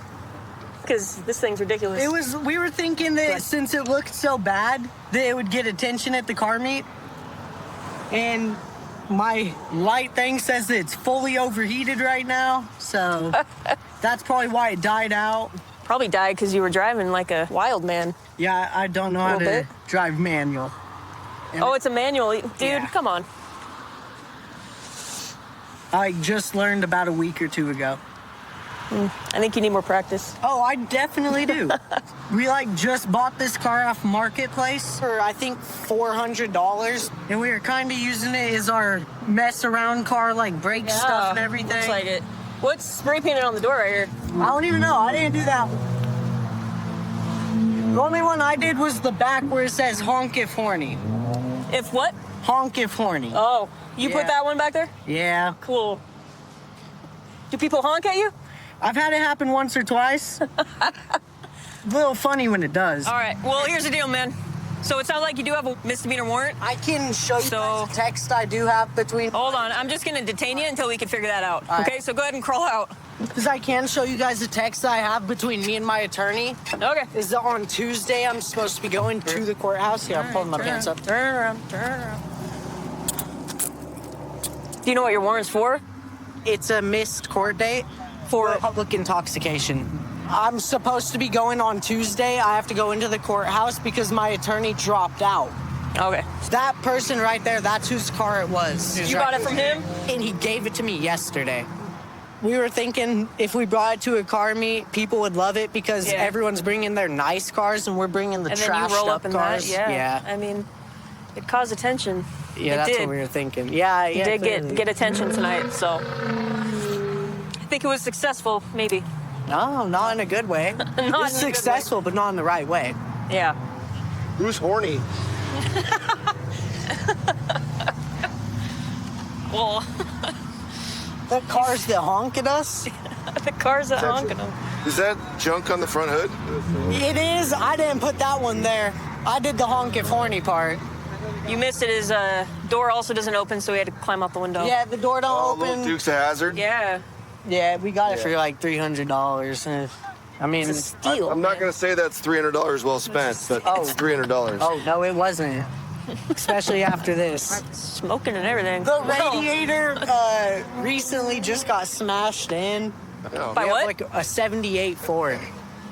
Speaker 8: Because this thing's ridiculous.
Speaker 11: We were thinking that since it looked so bad, that it would get attention at the car meet. And my light thing says that it's fully overheated right now, so that's probably why it died out.
Speaker 8: Probably died because you were driving like a wild man.
Speaker 11: Yeah, I don't know how to drive manual.
Speaker 8: Oh, it's a manual. Dude, come on.
Speaker 11: I just learned about a week or two ago.
Speaker 8: I think you need more practice.
Speaker 11: Oh, I definitely do. We just bought this car off Marketplace for I think $400, and we were kind of using it as our mess around car, like brake stuff and everything.
Speaker 8: Looks like it. What's spray painted on the door right here?
Speaker 11: I don't even know. I didn't do that one. The only one I did was the back where it says honk if horny.
Speaker 8: If what?
Speaker 11: Honk if horny.
Speaker 8: Oh, you put that one back there?
Speaker 11: Yeah.
Speaker 8: Cool. Do people honk at you?
Speaker 11: I've had it happen once or twice. A little funny when it does.
Speaker 8: All right. Well, here's the deal, man. So it sounds like you do have a misdemeanor warrant.
Speaker 11: I can show you the text I do have between.
Speaker 8: Hold on. I'm just going to detain you until we can figure that out. Okay? So go ahead and crawl out.
Speaker 11: Because I can show you guys the text I have between me and my attorney.
Speaker 8: Okay.
Speaker 11: Is that on Tuesday I'm supposed to be going to the courthouse? Here, I'm pulling my pants up.
Speaker 8: Turn around. Do you know what your warrant's for?
Speaker 11: It's a missed court date for public intoxication. I'm supposed to be going on Tuesday. I have to go into the courthouse because my attorney dropped out.
Speaker 8: Okay.
Speaker 11: That person right there, that's whose car it was.
Speaker 8: You got it from him?
Speaker 11: And he gave it to me yesterday. We were thinking if we brought it to a car meet, people would love it because everyone's bringing their nice cars and we're bringing the
Speaker 8: and
Speaker 11: trashed
Speaker 8: then you roll up in
Speaker 11: cars.
Speaker 8: that. Yeah. I mean, it caused attention.
Speaker 11: Yeah,
Speaker 8: it
Speaker 11: that's
Speaker 8: did.
Speaker 11: what we were thinking. Yeah,
Speaker 8: You did get attention tonight, so I think it was successful, maybe.
Speaker 11: No, not in a good way. It's successful, but not in the right way.
Speaker 8: Yeah.
Speaker 20: Who's horny?
Speaker 8: Well,
Speaker 11: the cars that honk at us.
Speaker 8: The cars that honk at them.
Speaker 20: Is that junk on the front hood?
Speaker 11: It is. I didn't put that one there. I did the honk if horny part.
Speaker 8: You missed it. His door also doesn't open, so we had to climb out the window.
Speaker 11: Yeah, the door don't open.
Speaker 20: Little Dukes of Hazzard.
Speaker 8: Yeah.
Speaker 11: Yeah, we got it for like $300. I mean,
Speaker 8: It's a steal.
Speaker 20: I'm not going to say that's $300 well spent, but it's $300.
Speaker 11: Oh, no, it wasn't. Especially after this.
Speaker 8: Smoking and everything.
Speaker 11: The radiator recently just got smashed in.
Speaker 8: By what?
Speaker 11: Like a 78 Ford.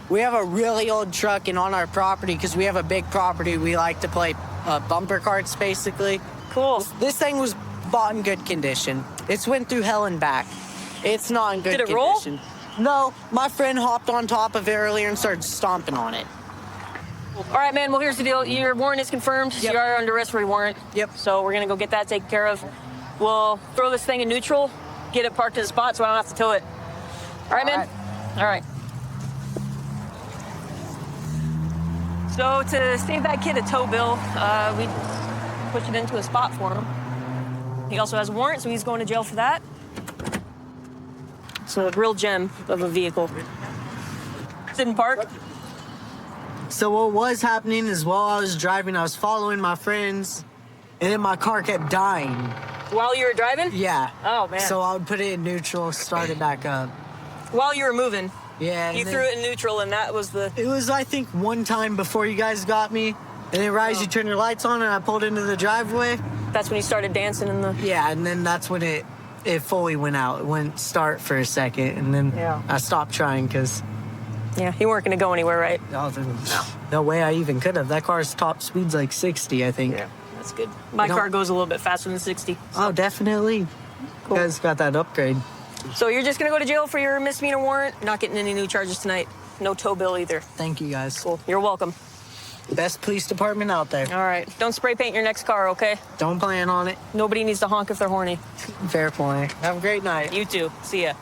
Speaker 11: We have a really old truck, and on our property, because we have a big property, we like to play bumper carts, basically.
Speaker 8: Cool.
Speaker 11: This thing was bought in good condition. It's went through hell and back. It's not in good
Speaker 8: Did it roll?
Speaker 11: condition. No, my friend hopped on top of it earlier and started stomping on it.
Speaker 8: All right, man. Well, here's the deal. Your warrant is confirmed.
Speaker 11: Yep.
Speaker 8: You are under arrest for your warrant.
Speaker 11: Yep.
Speaker 8: So we're going to go get that taken care of. We'll throw this thing in neutral, get it parked in a spot so I don't have to tow it. All right, man? All right. So to save that kid a tow bill, we push it into a spot for him. He also has a warrant, so he's going to jail for that. It's a real gem of a vehicle. Didn't park.
Speaker 11: So what was happening is while I was driving, I was following my friends, and then my car kept dying.
Speaker 8: While you were driving?
Speaker 11: Yeah.
Speaker 8: Oh, man.
Speaker 11: So I would put it in neutral, start it back up.
Speaker 8: While you were moving?
Speaker 11: Yeah.
Speaker 8: You threw it in neutral, and that was the...
Speaker 11: It was, I think, one time before you guys got me, and then right as you turn your lights on, and I pulled into the driveway.
Speaker 8: That's when you started dancing in the...
Speaker 11: Yeah, and then that's when it fully went out. It went start for a second, and then I stopped trying because...
Speaker 8: Yeah, you weren't going to go anywhere, right?
Speaker 11: No way I even could have. That car's top speed's like 60, I think.
Speaker 8: Yeah, that's good. My car goes a little bit faster than 60. So.
Speaker 11: Oh, definitely. Cool. You guys got that upgrade.
Speaker 8: So you're just going to go to jail for your misdemeanor warrant? Not getting any new charges tonight. No tow bill either.
Speaker 11: Thank you, guys.
Speaker 8: Cool. You're welcome.
Speaker 11: Best police department out there.
Speaker 8: All right. Don't spray paint your next car, okay?
Speaker 11: Don't plan on it.
Speaker 8: Nobody needs to honk if they're horny.
Speaker 11: Fair point. Have a great night.
Speaker 8: You too. See ya.